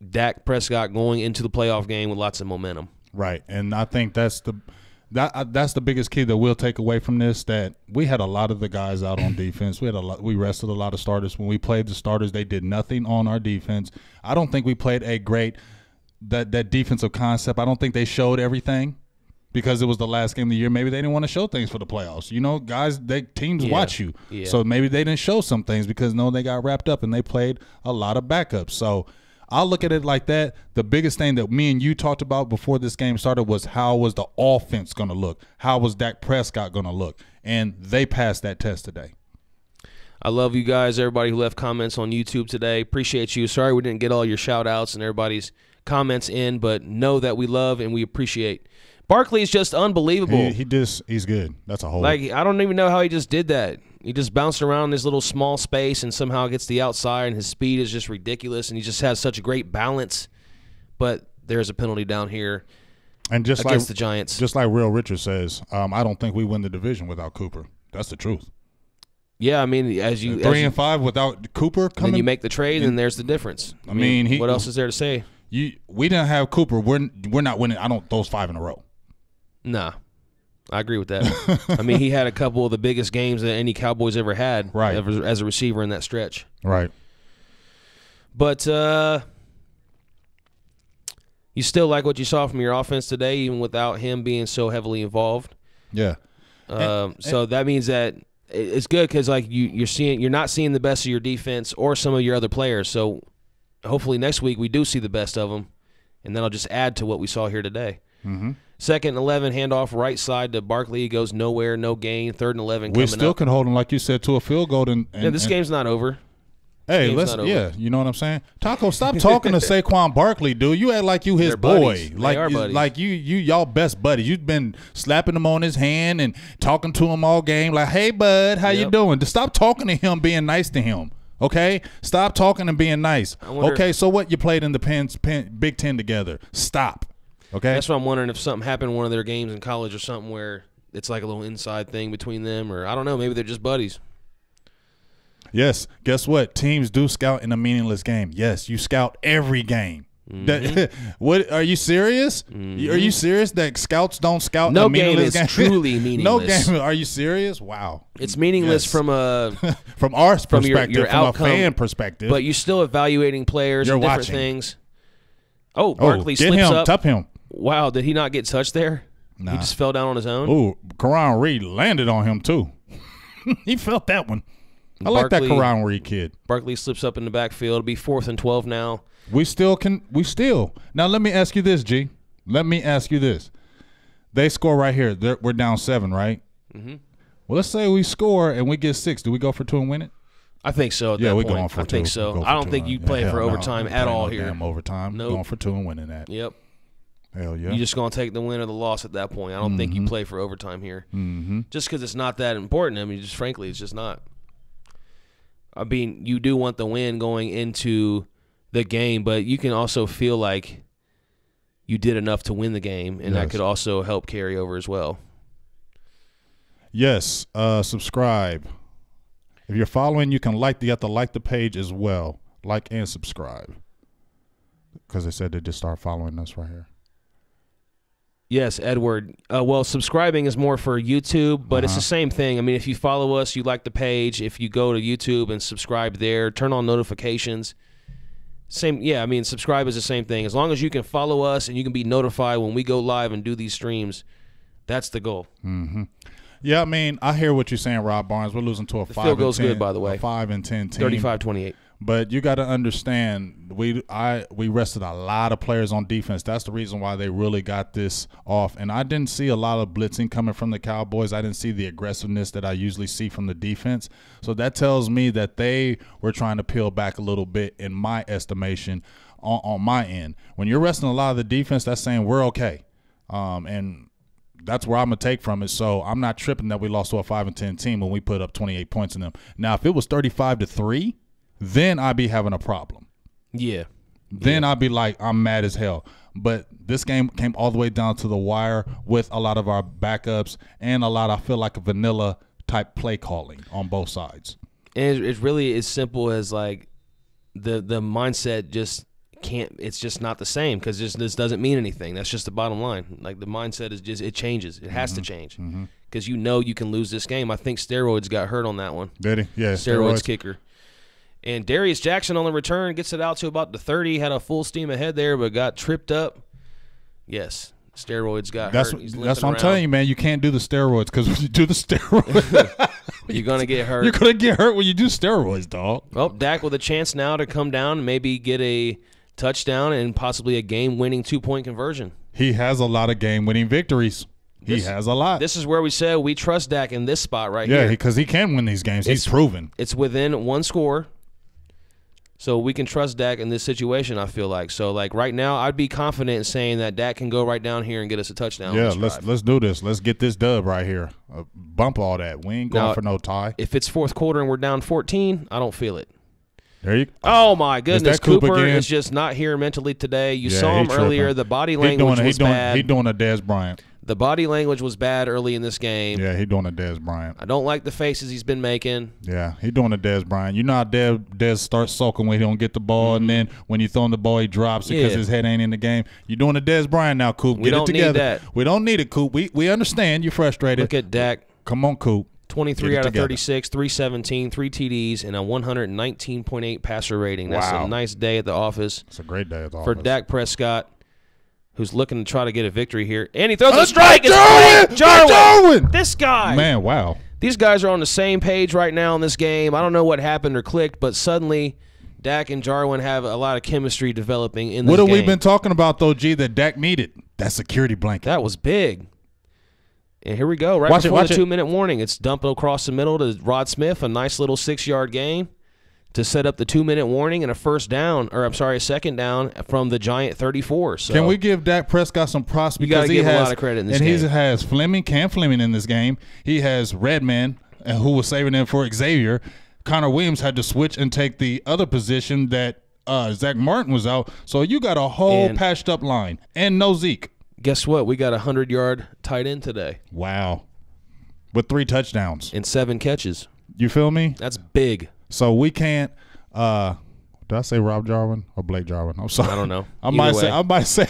Dak Prescott going into the playoff game with lots of momentum. Right, and I think that's the biggest key that we'll take away from this. That we had a lot of the guys out on defense. We rested a lot of starters. When we played the starters, they did nothing on our defense. I don't think we played a great that defensive concept. I don't think they showed everything because it was the last game of the year. Maybe they didn't want to show things for the playoffs. You know, guys, teams watch you, so maybe they didn't show some things because they got wrapped up and they played a lot of backups. So I'll look at it like that. The biggest thing that me and you talked about before this game started was how was the offense going to look? How was Dak Prescott going to look? And they passed that test today. I love you guys, everybody who left comments on YouTube today. Appreciate you. Sorry we didn't get all your shout-outs and everybody's comments in, but know that we love and we appreciate. Barkley is just unbelievable. He's good. That's a whole. Like, I don't even know how he just did that. He just bounced around this little small space and somehow gets the outside, and his speed is just ridiculous, and he just has such a great balance. But there's a penalty down here and just against the Giants. Just like Real Richard says, I don't think we win the division without Cooper. That's the truth. Yeah, I mean, as you 3-5 without Cooper coming, then you make the trade, and there's the difference. I mean, what else is there to say? We didn't have Cooper. We're not winning. Those 5 in a row. Nah. I agree with that. I mean, he had a couple of the biggest games that any Cowboys ever had as a receiver in that stretch. Right. But you still like what you saw from your offense today, even without him being so heavily involved. Yeah. So that means that it's good because like you're not seeing the best of your defense or some of your other players. So hopefully next week we do see the best of them, and then I'll just add to what we saw here today. Mm-hmm. 2nd and 11, handoff right side to Barkley. Goes nowhere, no gain. 3rd and 11 coming We still can hold him, like you said, to a field goal. This game's not over. Hey, you know what I'm saying? Taco, stop talking to Saquon Barkley, dude. You act like you his boy. Like y'all best buddies. You've been slapping him on his hand and talking to him all game. Like, hey, bud, how you doing? Just stop talking to him, being nice to him. Okay? Stop talking and being nice. Okay, so what? You played in the Big Ten together. Stop. Okay, that's what I'm wondering, if something happened in one of their games in college or something where it's like a little inside thing between them, or I don't know, maybe they're just buddies. Yes, guess what? Teams do scout in a meaningless game. Yes, you scout every game. Mm-hmm. What? Are you serious? Mm-hmm. Are you serious that scouts don't scout? No a meaningless game is truly meaningless. No game. Are you serious? Wow, it's meaningless from a from our perspective, your from outcome, a fan perspective. But you're still evaluating players and different things. Oh, Barkley slips him, up. Tup him. Wow, did he not get touched there? Nah. He just fell down on his own? Oh, Karan Reed landed on him too. He felt that one. I like that Karan Reed kid. Barkley slips up in the backfield. It'll be 4th and 12 now. We still. Now let me ask you this, G. Let me ask you this. They score right here. We're down 7, right? Mm-hmm. Well, let's say we score and we get 6. Do we go for 2 and win it? I think so. At that point. Going for 2. I think so. I don't think you play for overtime at all here. Damn overtime. Nope. Going for 2 and winning that. Yep. Hell yeah. You're just going to take the win or the loss at that point. I don't think you play for overtime here. Mm-hmm. Just because it's not that important. I mean, just frankly, it's just not. I mean, you do want the win going into the game, but you can also feel like you did enough to win the game, and that could also help carry over as well. Yes. Subscribe. If you're following, you have to like the page as well. Like and subscribe. Because they said they just start following us right here. Yes, Edward. Well, subscribing is more for YouTube, but it's the same thing. I mean, if you follow us, you like the page. If you go to YouTube and subscribe there, turn on notifications. Same, yeah, I mean, subscribe is the same thing. As long as you can follow us and you can be notified when we go live and do these streams, that's the goal. Mm-hmm. Yeah, I mean, I hear what you're saying, Rob Barnes. We're losing to a 5 field and goes 10, good, by the way. A 5 and 10 team. 35-28. But you got to understand, we rested a lot of players on defense. That's the reason why they really got this off. And I didn't see a lot of blitzing coming from the Cowboys. I didn't see the aggressiveness that I usually see from the defense. So that tells me that they were trying to peel back a little bit, in my estimation, on my end. When you're resting a lot of the defense, that's saying we're okay. And that's where I'm going to take from it. So I'm not tripping that we lost to a 5 and 10 team when we put up 28 points in them. Now, if it was 35-3, then I'd be having a problem. Yeah. Then I'd be like, I'm mad as hell. But this game came all the way down to the wire with a lot of our backups and a lot, I feel like, a vanilla type play calling on both sides. And it's really as simple as like the mindset just It's just not the same because this doesn't mean anything. That's just the bottom line. Like the mindset is just, it changes. It has to change because you can lose this game. I think steroids got hurt on that one. Did he? Yeah, steroids kicker. And Darius Jackson on the return gets it out to about the 30. Had a full steam ahead there, but got tripped up. Yes, steroids got hurt. That's what I'm telling you, man. You can't do the steroids because when you do the steroids, you're going to get hurt. You're going to get hurt when you do steroids, dog. Well, Dak with a chance now to come down and maybe get a touchdown and possibly a game-winning 2-point conversion. He has a lot of game-winning victories. He has a lot. This is where we said we trust Dak in this spot right here. Yeah, because he can win these games. He's proven. It's within one score. So we can trust Dak in this situation, I feel like. So, like, right now, I'd be confident in saying that Dak can go right down here and get us a touchdown. Yeah, let's do this. Let's get this dub right here. Bump all that. We ain't going for no tie. If it's fourth quarter and we're down 14, I don't feel it. There you go. Oh, my goodness. Cooper is just not here mentally today. You saw him earlier. The body language was bad. He's doing a Dez Bryant. The body language was bad early in this game. Yeah, he's doing a Dez Bryant. I don't like the faces he's been making. Yeah, he's doing a Dez Bryant. You know how Dez starts sulking when he don't get the ball, and then when you throw him the ball, he drops because his head ain't in the game. You're doing a Dez Bryant now, Coop. Get it together. Need that. We don't need it, Coop. We understand you're frustrated. Look at Dak. Come on, Coop. 23 out of 36, 317, 3 TDs, and a 119.8 passer rating. That's a nice day at the office. It's a great day at the office. For Dak Prescott, who's looking to try to get a victory here. And he throws a strike. It's Jarwin. This guy. Man, wow. These guys are on the same page right now in this game. I don't know what happened or clicked, but suddenly Dak and Jarwin have a lot of chemistry developing in this game. What have we been talking about, though, G, that Dak needed? That security blanket. That was big. And here we go. Right before the 2-minute warning. It's dumped across the middle to Rod Smith, a nice little 6-yard gain to set up the 2-minute warning and a second down from the Giant 34. So can we give Dak Prescott some props because he has a lot of credit in this game. And he has Cam Fleming in this game. He has Redman, who was saving him for Xavier. Connor Williams had to switch and take the other position that Zach Martin was out. So you got a whole patched up line and no Zeke. Guess what? We got a 100-yard tight end today. Wow. With 3 touchdowns. And 7 catches. You feel me? That's big. So we can't did I say Rob Jarwin or Blake Jarwin? I'm sorry. I don't know. I might say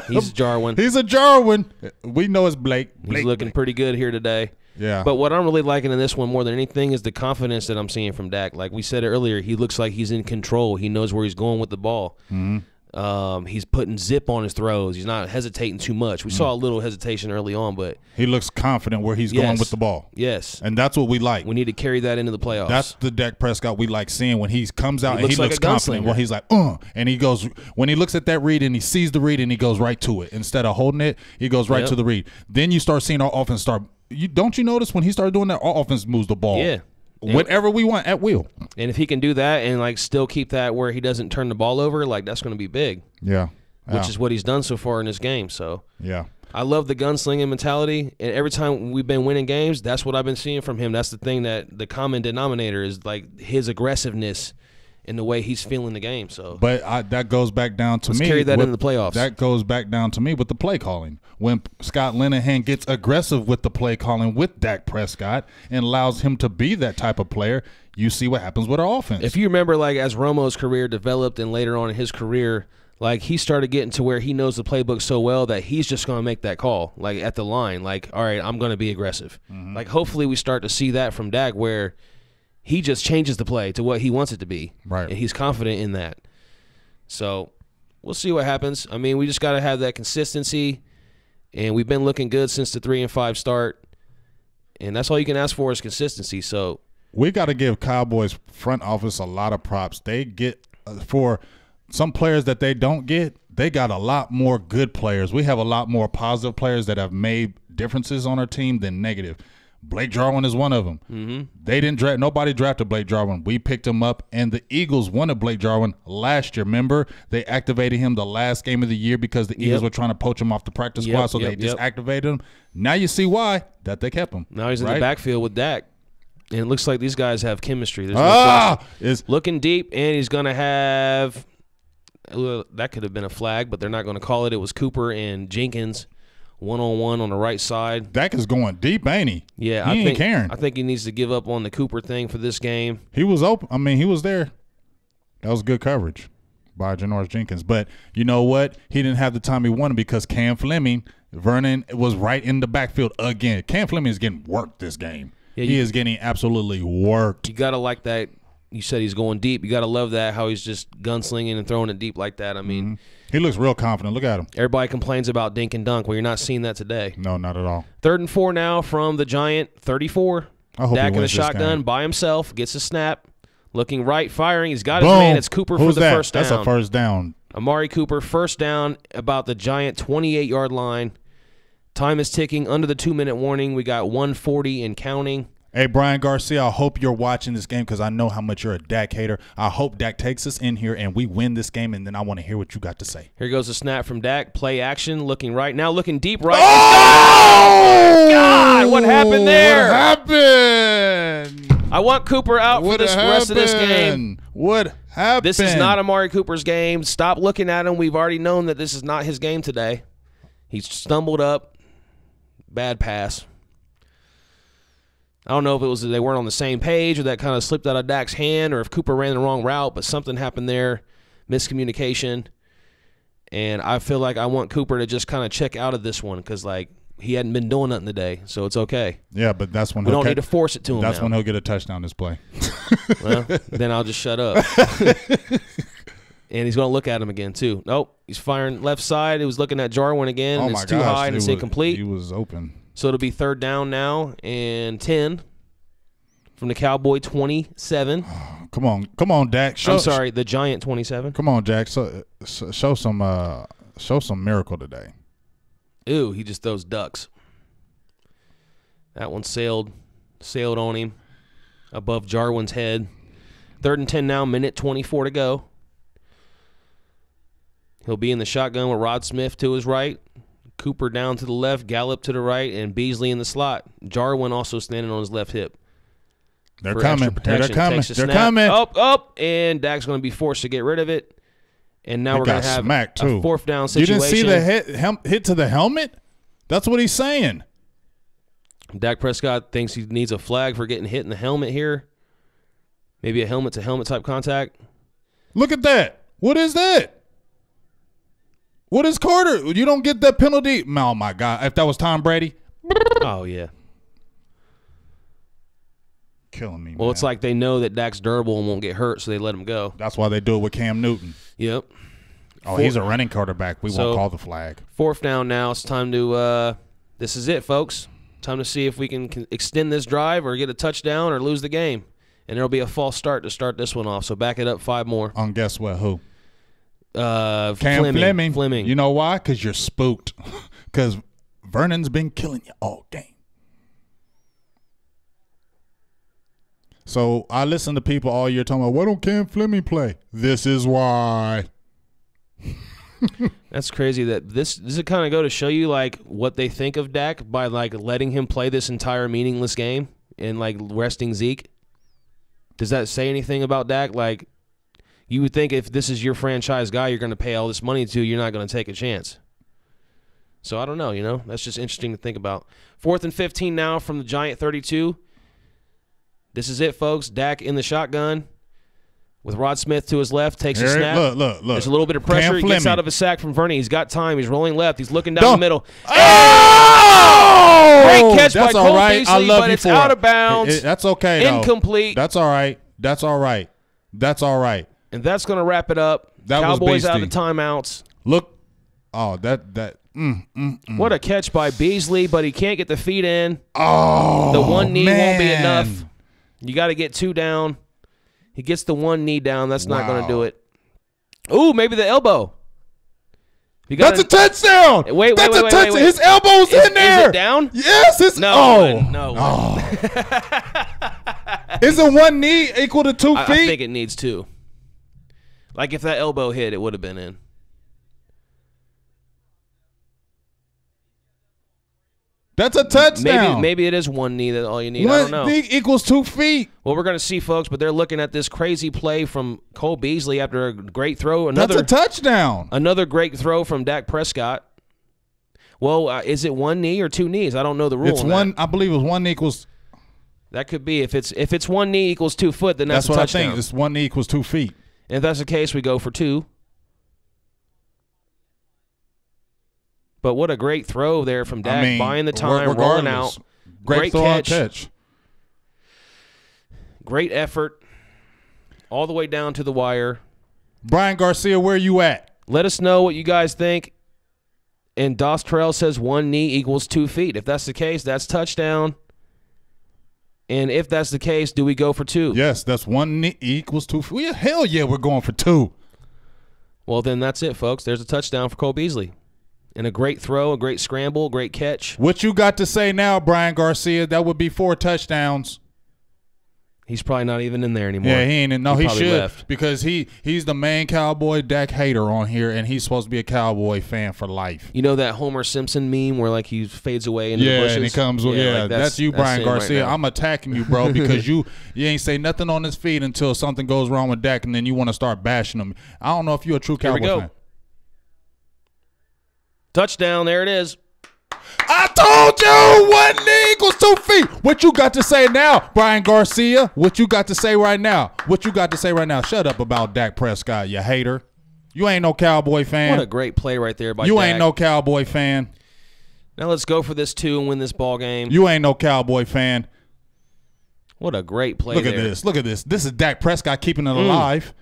he's Jarwin. He's a Jarwin. We know it's Blake. He's looking pretty good here today. Yeah. But what I'm really liking in this one more than anything is the confidence that I'm seeing from Dak. Like we said earlier, he looks like he's in control. He knows where he's going with the ball. Mm-hmm. He's putting zip on his throws. He's not hesitating too much. We saw a little hesitation early on, but he looks confident where he's going with the ball. Yes. And that's what we like. We need to carry that into the playoffs. That's the Dak Prescott we like seeing when he comes out and he looks confident. When he's like, and he goes, when he looks at that read and he sees the read and he goes right to it. Instead of holding it, he goes right to the read. Then you start seeing our offense start. Don't you notice when he started doing that, our offense moves the ball. Yeah. Whatever we want at will. And if he can do that and like still keep that where he doesn't turn the ball over, like that's going to be big. Yeah. Which is what he's done so far in this game. So yeah. I love the gunslinging mentality, and every time we've been winning games, that's what I've been seeing from him. That's the thing that the common denominator is like his aggressiveness in the way he's feeling the game. So, but that goes back down to me. Carry that into the playoffs. That goes back down to me with the play calling. When Scott Linehan gets aggressive with the play calling with Dak Prescott and allows him to be that type of player, you see what happens with our offense. If you remember, like as Romo's career developed and later on in his career, like he started getting to where he knows the playbook so well that he's just going to make that call, like at the line, like, all right, I'm going to be aggressive. Mm-hmm. Like hopefully we start to see that from Dak where he just changes the play to what he wants it to be. Right. And he's confident in that. So we'll see what happens. I mean, we just got to have that consistency, and we've been looking good since the 3-5 start, and that's all you can ask for is consistency. So we got to give Cowboys front office a lot of props. They get for some players that they don't get, they got a lot more good players. We have a lot more positive players that have made differences on our team than negative. Blake Jarwin is one of them. Mm-hmm. They didn't draft. Nobody drafted Blake Jarwin. We picked him up, and the Eagles wanted Blake Jarwin last year. Remember, they activated him the last game of the year because the Eagles were trying to poach him off the practice squad, so they just activated him. Now you see why that they kept him. Now he's in the backfield with Dak, and it looks like these guys have chemistry. There's no it's looking deep, and he's going to have that could have been a flag, but they're not going to call it. It was Cooper and Jenkins. 1-on-1 on the right side. Dak is going deep, ain't he? Yeah, he ain't caring. I think he needs to give up on the Cooper thing for this game. He was open. I mean, he was there. That was good coverage. by Janoris Jenkins. But you know what? He didn't have the time he wanted because Cam Fleming, Vernon was right in the backfield again. Cam Fleming is getting worked this game. Yeah, he is getting absolutely worked. You got to like that. You said he's going deep. You got to love that, how he's just gunslinging and throwing it deep like that. I mean, he looks real confident. Look at him. Everybody complains about dink and dunk. Well, you're not seeing that today. No, not at all. 3rd and 4 now from the Giant 34. I hope Dak he in the wins this shotgun game. by himself. Gets a snap. Looking right, firing. He's got Boom. his man. It's Cooper Who's for the that? first down. That's a first down. Amari Cooper, first down about the Giant 28-yard line. Time is ticking under the 2-minute warning. We got 1:40 and counting. Hey, Brian Garcia, I hope you're watching this game because I know how much you're a Dak hater. I hope Dak takes us in here and we win this game, and then I want to hear what you got to say. Here goes a snap from Dak. Play action. Looking right. Now looking deep right. Oh! God, what happened there? What happened? I want Cooper out for this rest of this game. What happened? This is not Amari Cooper's game. Stop looking at him. We've already known that this is not his game today. He stumbled up. Bad pass. I don't know if it was they weren't on the same page or that kind of slipped out of Dak's hand or if Cooper ran the wrong route, but something happened there, miscommunication. And I feel like I want Cooper to just kind of check out of this one because, like, he hadn't been doing nothing today, so it's okay. Yeah, but that's when we don't need to force it to him. That's when he'll get a touchdown this play. Well, then I'll just shut up. And he's going to look at him again, too. Nope, he's firing left side. He was looking at Jarwin again, and it's too high and it's incomplete. He was open. So it'll be 3rd down now and 10 from the Cowboy 27. Come on, Dak. I'm sorry, the Giant 27. Come on, Dak. Show some miracle today. Ooh, he just throws ducks. That one sailed on him above Jarwin's head. 3rd and 10 now, minute 24 to go. He'll be in the shotgun with Rod Smith to his right. Cooper down to the left, Gallup to the right, and Beasley in the slot. Jarwin also standing on his left hip. They're coming. They're coming. They're coming. Up, and Dak's going to be forced to get rid of it. And now we're going to have a 4th down situation. You didn't see the hit to the helmet? That's what he's saying. Dak Prescott thinks he needs a flag for getting hit in the helmet here. Maybe a helmet-to-helmet type contact. Look at that. What is that? What is Carter? You don't get that penalty. Oh, my God. If that was Tom Brady. Oh, yeah. Killing me, Well, man. it's like they know that Dak's durable and won't get hurt, so they let him go. That's why they do it with Cam Newton. Yep. Oh, he's a running quarterback. We won't call the flag. 4th down now. It's time to this is it, folks. Time to see if we can extend this drive or get a touchdown or lose the game. And there'll be a false start to start this one off, so back it up 5 more. On guess what? Who? Cam Fleming. You know why? Because you're spooked. Because Vernon's been killing you all game. So I listen to people all year talking about, why don't Cam Fleming play? This is why. That's crazy. That does it kind of go to show you like what they think of Dak by like letting him play this entire meaningless game and like resting Zeke? Does that say anything about Dak? Like, you would think if this is your franchise guy you're going to pay all this money to, you're not going to take a chance. So I don't know, that's just interesting to think about. 4th and 15 now from the Giant 32. This is it, folks. Dak in the shotgun with Rod Smith to his left, takes a snap. Look. There's a little bit of pressure. He gets out of a sack from Vernon. He's got time. He's rolling left. He's looking down the middle. Oh! Great catch by Cole right. Beasley, but it's out of bounds. That's okay, though. Incomplete. That's all right. And that's going to wrap it up. Cowboys out of the timeouts. Look. Oh, What a catch by Beasley, but he can't get the feet in. Oh, the one knee won't be man. enough. You got to get 2 down. He gets the 1 knee down. That's not going to do it. Ooh, maybe the elbow. That's a touchdown. Wait. His elbow's in there. Is it down? Yes. It's No. Isn't 1 knee equal to 2 feet? I think it needs 2. Like if that elbow hit, it would have been in. That's a touchdown. Maybe it is 1 knee that all you need. I don't know. 1 knee equals 2 feet. Well, we're going to see, folks, but they're looking at this crazy play from Cole Beasley after a great throw. That's a touchdown. Another great throw from Dak Prescott. Well, is it 1 knee or 2 knees? I don't know the rule. It's one. I believe it was 1 knee equals. That could be. If it's 1 knee equals 2 foot, then that's a what touchdown. I think. It's 1 knee equals 2 feet. And if that's the case, we go for 2. But what a great throw there from Dak, buying the time, rolling out. Great throw catch. Great effort. All the way down to the wire. Brian Garcia, where you at? Let us know what you guys think. And Dos Terrell says 1 knee equals 2 feet. If that's the case, that's touchdown. And if that's the case, do we go for 2? Yes, that's 1 knee equals 2 feet. Hell yeah, we're going for 2. Well, then that's it, folks. There's a touchdown for Cole Beasley. And a great throw, a great scramble, a great catch. What you got to say now, Brian Garcia? That would be 4 touchdowns. He's probably not even in there anymore. Yeah, he ain't in. No, he should left. because he's the main Cowboy Dak hater on here, and he's supposed to be a Cowboy fan for life. You know that Homer Simpson meme where like he fades away into the bushes? And he comes. Yeah, like that's you, Brian Garcia. Right, I'm attacking you, bro, because you ain't say nothing on his feed until something goes wrong with Dak, and then you want to start bashing him. I don't know if you're a true Cowboy fan. Touchdown! There it is. I told you 1 knee equals 2 feet. What you got to say now, Brian Garcia? What you got to say right now? What you got to say right now? Shut up about Dak Prescott, you hater. You ain't no Cowboy fan. What a great play right there by You Dak. ain't no Cowboy fan. Now let's go for this 2 and win this ball game. You ain't no Cowboy fan. What a great play Look there. at this. Look at this. This is Dak Prescott keeping it alive.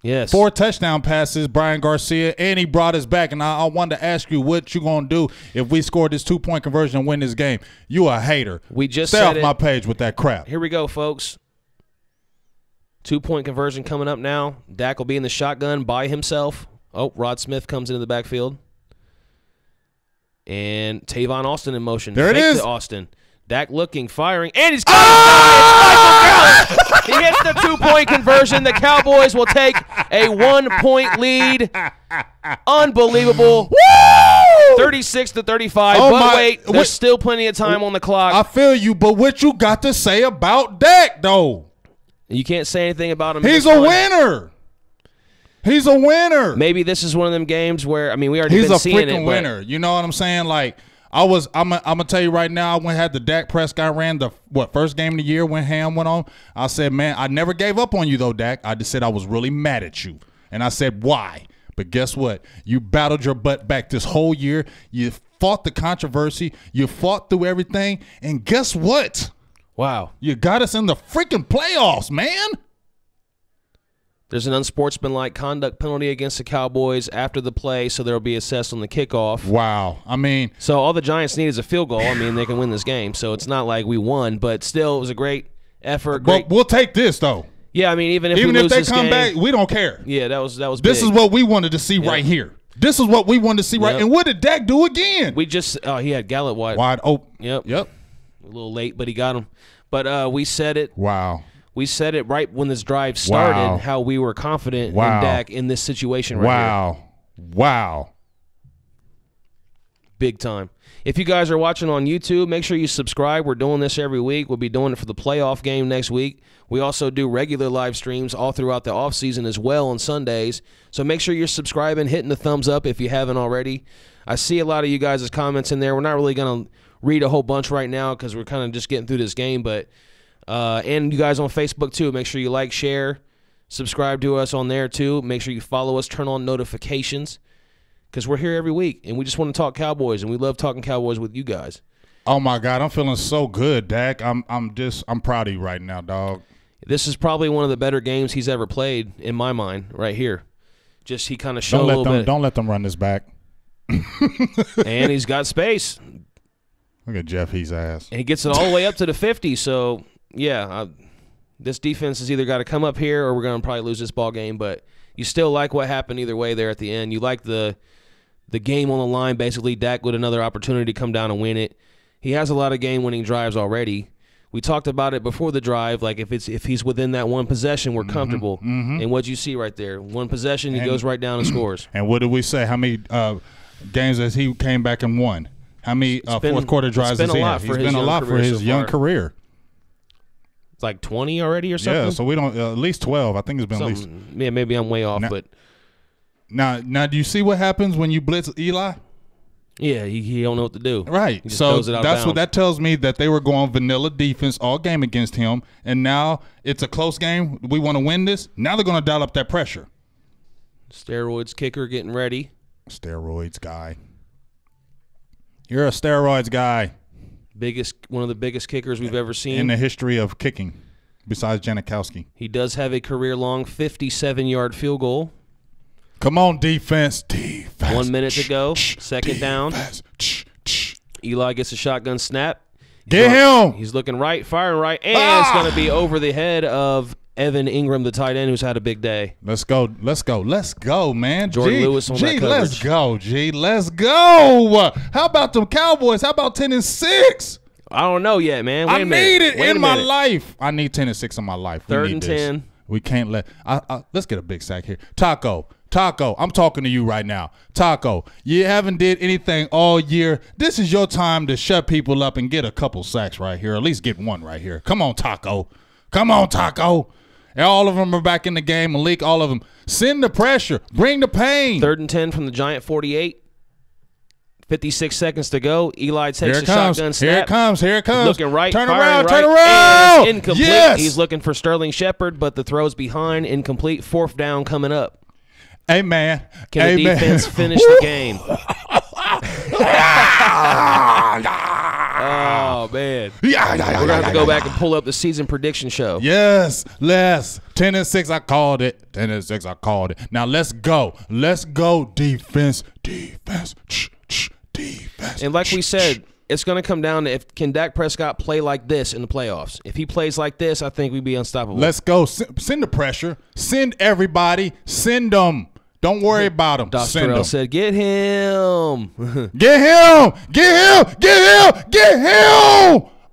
Yes. 4 touchdown passes, Brian Garcia, and he brought us back. And I wanted to ask you what you going to do if we score this 2-point conversion and win this game. You a hater. We just Stay said off it. my page with that crap. Here we go, folks. 2-point conversion coming up now. Dak will be in the shotgun by himself. Oh, Rod Smith comes into the backfield. And Tavon Austin in motion. There it is. To Austin. Dak looking, firing, and he's got it. It's Michael Gallup. He hits the 2-point conversion. The Cowboys will take a 1-point lead. Unbelievable. Woo! 36-35. Oh but wait, there's still plenty of time on the clock. I feel you, but what you got to say about Dak, though? You can't say anything about him. He's a winner. He's a winner. Maybe this is one of them games where, I mean, we already been seeing it. He's a freaking winner. You know what I'm saying? Like, I'm gonna tell you right now, I had the Dak Prescott ran the first game of the year when Ham went on. I said, man, I never gave up on you though, Dak. I just said I was really mad at you. And I said, why? But guess what? You battled your butt back this whole year. You fought the controversy. You fought through everything. And guess what? Wow. You got us in the freaking playoffs, man. There's an unsportsmanlike conduct penalty against the Cowboys after the play, so there will be assessed on the kickoff. Wow. I mean, so all the Giants need is a field goal. I mean, they can win this game. So it's not like we won, but still it was a great effort. But we'll take this, though. Yeah, I mean, even if they come back, we don't care. Yeah, that was This big. is what we wanted to see right here. This is what we wanted to see right. And what did Dak do again? We just he had Gallup wide open. Yep. A little late, but he got him. But we said it. Wow. We said it right when this drive started, how we were confident in Dak in this situation right here. Wow. Big time. If you guys are watching on YouTube, make sure you subscribe. We're doing this every week. We'll be doing it for the playoff game next week. We also do regular live streams all throughout the offseason as well on Sundays. So make sure you're subscribing, hitting the thumbs up if you haven't already. I see a lot of you guys' comments in there. We're not really going to read a whole bunch right now because we're kind of just getting through this game, but and you guys on Facebook too. Make sure you like, share, subscribe to us on there too. Make sure you follow us, turn on notifications because we're here every week and we just want to talk Cowboys and we love talking Cowboys with you guys. Oh my God, I'm feeling so good, Dak. I'm proud of you right now, dog. This is probably one of the better games he's ever played in my mind right here. Just he kind of showed a little bit. Don't let them run this back. And he's got space. Look at Jeff Heath's ass. And he gets it all the way up to the 50, so yeah, this defense has either got to come up here or we're going to probably lose this ball game. But you still like what happened either way there at the end. You like the game on the line. Basically, Dak with another opportunity to come down and win it. He has a lot of game-winning drives already. We talked about it before the drive. Like if he's within that one possession, we're comfortable. And what you see right there, one possession, he goes right down and scores. And what did we say? How many games has he came back and won? How many fourth quarter drives has he had? He's been a lot for his young career. It's like 20 already or something? Yeah, so we don't at least 12. I think it's been something, at least. Yeah, maybe I'm way off. But now, do you see what happens when you blitz Eli? Yeah, he don't know what to do. Right. So that's what that tells me, that they were going vanilla defense all game against him, and now it's a close game. We want to win this. Now they're going to dial up that pressure. Steroids kicker getting ready. Steroids guy. You're a steroids guy. One of the biggest kickers we've ever seen in the history of kicking, besides Janikowski. He does have a career-long 57-yard field goal. Come on, defense. 1 minute to go. Second down. Eli gets a shotgun snap. Get him. He's looking right, firing right, and it's going to be over the head of Evan Ingram, the tight end, who's had a big day. Let's go, man. Jordan Lewis on that coverage. Let's go, G. Let's go. How about them Cowboys? How about 10-6? I don't know yet, man. I need it in my life. I need 10-6 in my life. Third and 10. We can't let let's get a big sack here. Taco, I'm talking to you right now. Taco, you haven't did anything all year. This is your time to shut people up and get a couple sacks right here. At least get one right here. Come on, Taco. And all of them are back in the game. Malik, all of them. Send the pressure. Bring the pain. 3rd and 10 from the Giant 48. 56 seconds to go. Eli takes a shotgun snap. Here it comes. Looking right. Turn around. And Incomplete. Yes. He's looking for Sterling Shepard, but the throw's behind. Incomplete. 4th down coming up. Hey, man. Can the defense finish the game? Oh, man. We're going to have to go back and pull up the season prediction show. Yes, Les. 10-6, I called it. 10-6, I called it. Now, let's go. Let's go, defense. Defense. And like we said, it's going to come down to can Dak Prescott play like this in the playoffs? If he plays like this, I think we'd be unstoppable. Let's go. Send the pressure. Send everybody. Send them. Don't worry about him. Doc Terrell said, get him. Get him.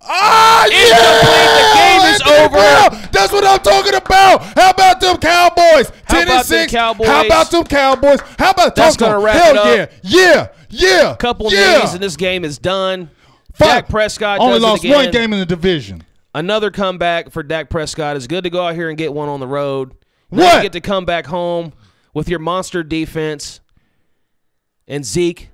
Ah, yeah! The game is over. That's what I'm talking about. How about them Cowboys? 10-6. How about them Cowboys? How about that's going to wrap it up. Yeah. Couple knees and this game is done. Dak Prescott only does lost it again. one game in the division. Another comeback for Dak Prescott. It's good to go out here and get one on the road. What? You get to come back home with your monster defense and Zeke.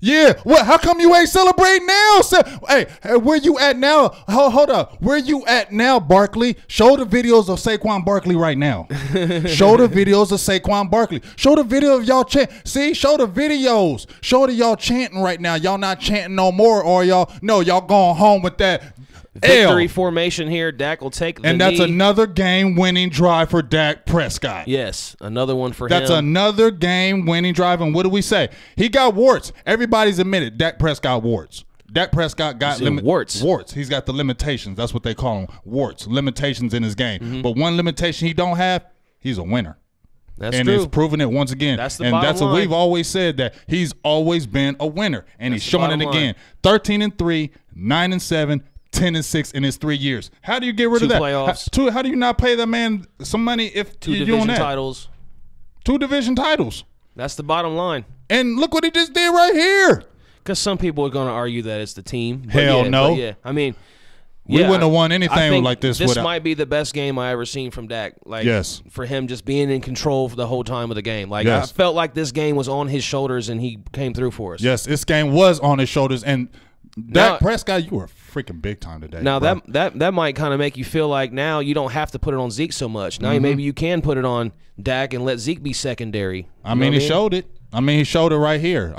Yeah, what? How come you ain't celebrating now? Hey, where you at now? Hold up. Where you at now, Barkley? Show the videos of Saquon Barkley right now. Show the videos of Saquon Barkley. Show the video of y'all chant. See, show the videos. Show that y'all chanting right now. Y'all not chanting no more, or y'all going home with that victory formation here. Dak will take the and that's knee. Another game-winning drive for Dak Prescott. Yes, another one for him. That's another game-winning drive. And what do we say? He got warts. Everybody's admitted Dak Prescott warts. Dak Prescott got warts. Warts. He's got the limitations. That's what they call them. Warts. Limitations in his game. But one limitation he don't have, he's a winner. That's and true. it's proven it once again. That's the and bottom that's line. what we've always said, that he's always been a winner. And he's showing it again. 13-3, 9-7, 10-6 in his 3 years. How do you get rid of that? Playoffs. How do you not pay that man some money if you're doing that? 2 division titles. 2 division titles. That's the bottom line. And look what he just did right here. Because some people are going to argue that it's the team. Hell no. Yeah, I mean, we wouldn't have won anything like this. This might be the best game I ever seen from Dak. Like, yes. For him just being in control for the whole time of the game. Like, yes. I felt like this game was on his shoulders and he came through for us. Yes, this game was on his shoulders. And Dak Prescott, you were freaking big time today. Now bro. that might kind of make you feel like now you don't have to put it on Zeke so much. Now maybe you can put it on Dak and let Zeke be secondary. I mean, he showed it. He showed it right here.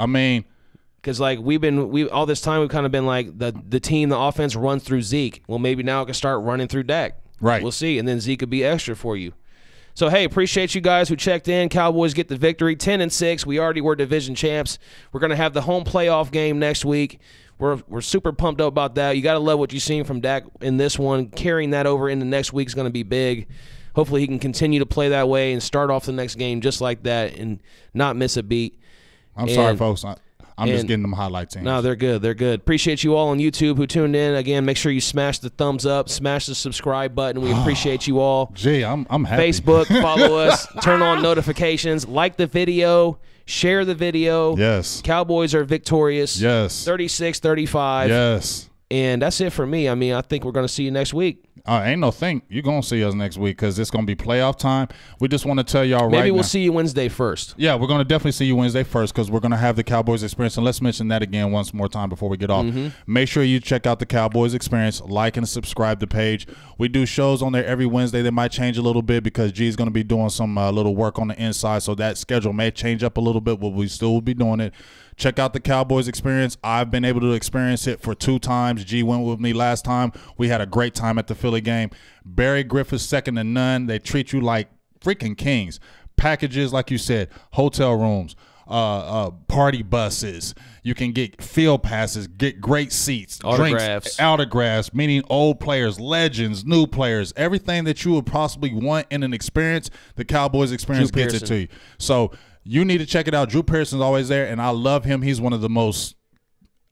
Because like we all this time we've kind of been like the team, the offense runs through Zeke. Well, maybe now it can start running through Dak. Right. We'll see, and then Zeke could be extra for you. So hey, appreciate you guys who checked in. Cowboys get the victory, 10-6. We already were division champs. We're gonna have the home playoff game next week. We're super pumped up about that. You got to love what you've seen from Dak in this one. Carrying that over into next week is going to be big. Hopefully he can continue to play that way and start off the next game just like that and not miss a beat. I'm sorry, folks. I'm just getting them highlights in. No, they're good. They're good. Appreciate you all on YouTube who tuned in. Again, make sure you smash the thumbs up, smash the subscribe button. We appreciate you all. Gee, I'm happy. Facebook, follow us, turn on notifications, like the video, share the video. Yes. Cowboys are victorious. Yes. 36-35. Yes. And that's it for me. I think we're going to see you next week. Ain't no think. You're going to see us next week because it's going to be playoff time. We just want to tell y'all right now. Maybe we'll see you Wednesday first. Yeah, we're going to definitely see you Wednesday first because we're going to have the Cowboys Experience. And let's mention that again once more time before we get off. Make sure you check out the Cowboys Experience. Like and subscribe to the page. We do shows on there every Wednesday. They might change a little bit because G's going to be doing some little work on the inside. So that schedule may change up a little bit, but we still will be doing it. Check out the Cowboys Experience. I've been able to experience it for 2 times. G went with me last time. We had a great time at the Philly game. Barry Griffith's second to none. They treat you like freaking kings. Packages, like you said, hotel rooms, party buses. You can get field passes, get great seats, autographs, meaning old players, legends, new players, everything that you would possibly want in an experience. The Cowboys Experience gets it to you. So you need to check it out. Drew Pearson's always there, and I love him. He's one of the most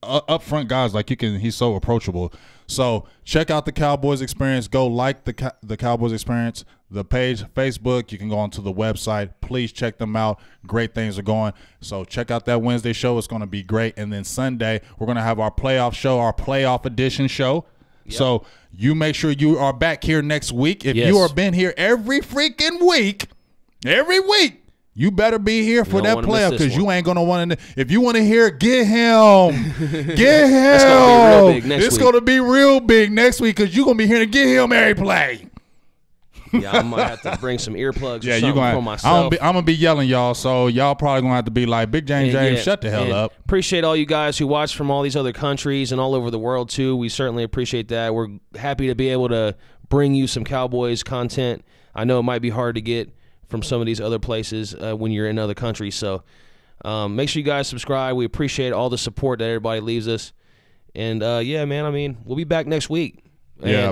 upfront guys. Like he's so approachable. So check out the Cowboys Experience. Go like the Cowboys Experience, the page, Facebook. You can go onto the website. Please check them out. Great things are going. So check out that Wednesday show. It's going to be great. And then Sunday, we're going to have our playoff show, our playoff edition show. Yep. So you make sure you are back here next week. If you are been here every freaking week, you better be here for that playoff because you ain't going to want to. If you want to hear it, get him. Get him. It's going to be real big next week because you're going to be hearing get him every play. Yeah, I might have to bring some earplugs or something for myself. I'm going to be yelling, y'all, so y'all probably going to have to be like, Big James, shut the hell up. Appreciate all you guys who watch from all these other countries and all over the world, too. We certainly appreciate that. We're happy to be able to bring you some Cowboys content. I know it might be hard to get from some of these other places when you're in other countries. So make sure you guys subscribe. We appreciate all the support that everybody leaves us. And, yeah, man, I mean, we'll be back next week. Yeah,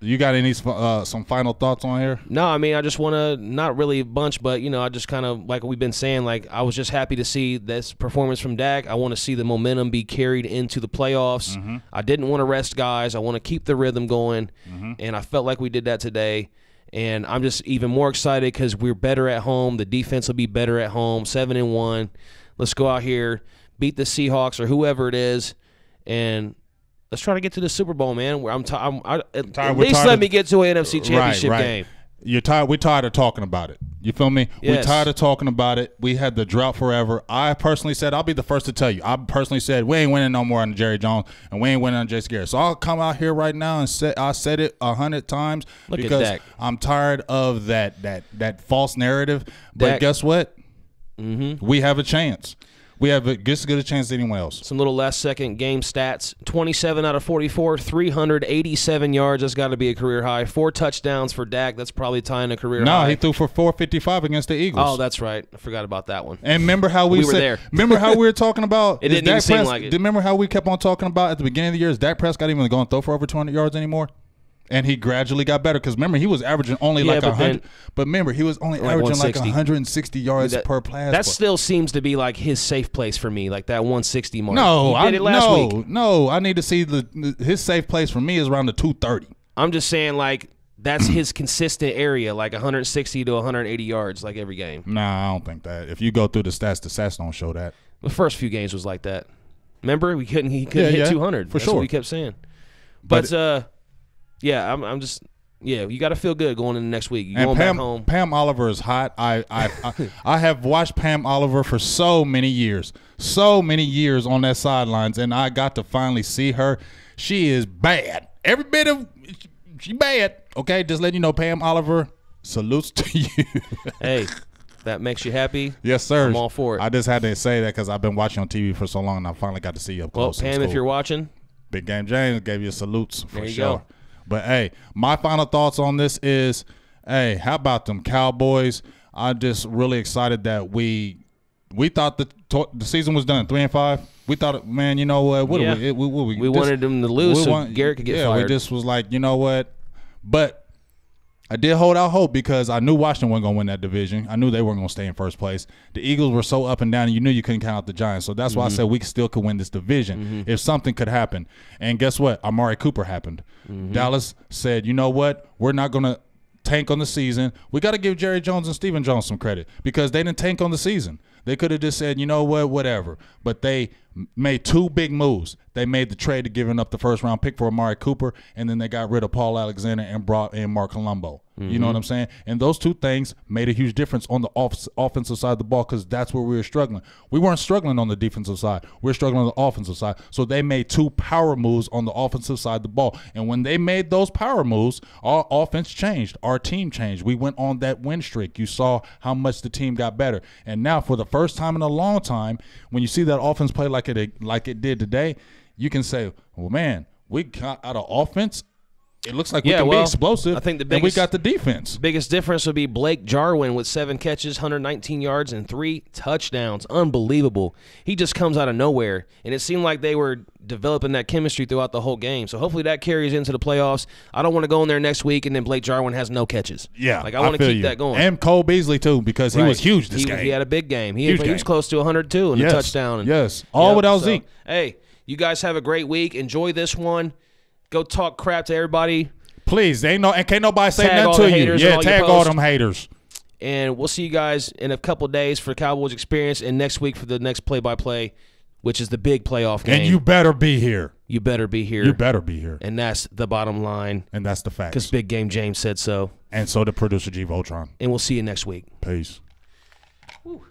you got any some final thoughts on here? No, I mean, I just want to, not really a bunch, but, you know, I just kind of, like we've been saying, like I was just happy to see this performance from Dak. I want to see the momentum be carried into the playoffs. I didn't want to rest guys. I want to keep the rhythm going, and I felt like we did that today. And I'm just even more excited because we're better at home. The defense will be better at home, 7-1. Let's go out here, beat the Seahawks or whoever it is, and let's try to get to the Super Bowl, man. At least let me get to an NFC Championship game. You're tired. We're tired of talking about it. You feel me? Yes. We're tired of talking about it. We had the drought forever. I personally said, I'll be the first to tell you, I personally said, we ain't winning no more on Jerry Jones, and we ain't winning on Jason Garrett. So I'll come out here right now and say, I said it 100 times because I'm tired of that false narrative. But guess what? We have a chance. We have just as good a chance as anyone else. Some little last-second game stats. 27 out of 44, 387 yards. That's got to be a career high. 4 touchdowns for Dak. That's probably tying a career high. No, he threw for 455 against the Eagles. Oh, that's right. I forgot about that one. And remember how we were there. Remember how we were talking about? It didn't even seem like it. Remember how we kept on talking about at the beginning of the year, is Dak Prescott even going to throw for over 200 yards anymore? And he gradually got better because remember he was averaging only like 100. But remember he was only averaging like 160 yards per pass. That still seems to be like his safe place for me, like that 160 mark. No, he did it last week. No, I need to see his safe place for me is around the 230. I'm just saying like that's his consistent area, like 160 to 180 yards, like every game. Nah, I don't think that. If you go through the stats don't show that. The first few games was like that. Remember he couldn't hit 200 for that's sure. What we kept saying. But yeah, I'm just you got to feel good going into next week. You're going back home. Pam Oliver is hot. I have watched Pam Oliver for so many years on that sidelines, and I got to finally see her. She is bad. Every bit of she bad. Okay, just letting you know, Pam Oliver. Salutes to you. Hey, that makes you happy? Yes, sir. I'm all for it. I just had to say that because I've been watching on TV for so long, and I finally got to see you up close. Well, Pam, if you're watching, Big Game James gave you salutes for there you sure. Go. But, hey, my final thoughts on this is, hey, how about them Cowboys? I'm just really excited that we thought the season was done, 3-5. We thought, man, you know what? We wanted them to lose so Garrett could get fired. Yeah, we just was like, you know what? But I did hold out hope because I knew Washington wasn't going to win that division. I knew they weren't going to stay in first place. The Eagles were so up and down, and you knew you couldn't count out the Giants. So that's why I said we still could win this division if something could happen. And guess what? Amari Cooper happened. Dallas said, you know what? We're not going to tank on the season. We got to give Jerry Jones and Stephen Jones some credit because they didn't tank on the season. They could have just said, you know what, whatever. But they made two big moves. They made the trade of giving up the first-round pick for Amari Cooper, and then they got rid of Paul Alexander and brought in Mark Colombo. You know what I'm saying? And those two things made a huge difference on the offensive side of the ball because that's where we were struggling. We weren't struggling on the defensive side. We were struggling on the offensive side. So they made two power moves on the offensive side of the ball. And when they made those power moves, our offense changed. Our team changed. We went on that win streak. You saw how much the team got better. And now for the first time in a long time, when you see that offense play like it did today, you can say, well, man, we got out of offense. It looks like we can be explosive. I think the biggest, and we got the defense. Biggest difference would be Blake Jarwin with 7 catches, 119 yards, and 3 touchdowns. Unbelievable. He just comes out of nowhere, and it seemed like they were developing that chemistry throughout the whole game. So hopefully that carries into the playoffs. I don't want to go in there next week and then Blake Jarwin has no catches. Yeah, like I want to keep that going. And Cole Beasley too, because he was huge this game. He had a big game. He was close to 102 and a touchdown. And, all without Zeke. Hey, you guys have a great week. Enjoy this one. Go talk crap to everybody. Please, can't nobody say nothing to you. Yeah, tag all them haters. And we'll see you guys in a couple of days for Cowboys Experience and next week for the next play-by-play, which is the big playoff game. And you better be here. You better be here. You better be here. And that's the bottom line. And that's the fact. Because Big Game James said so. And so did producer G Voltron. And we'll see you next week. Peace. Whew.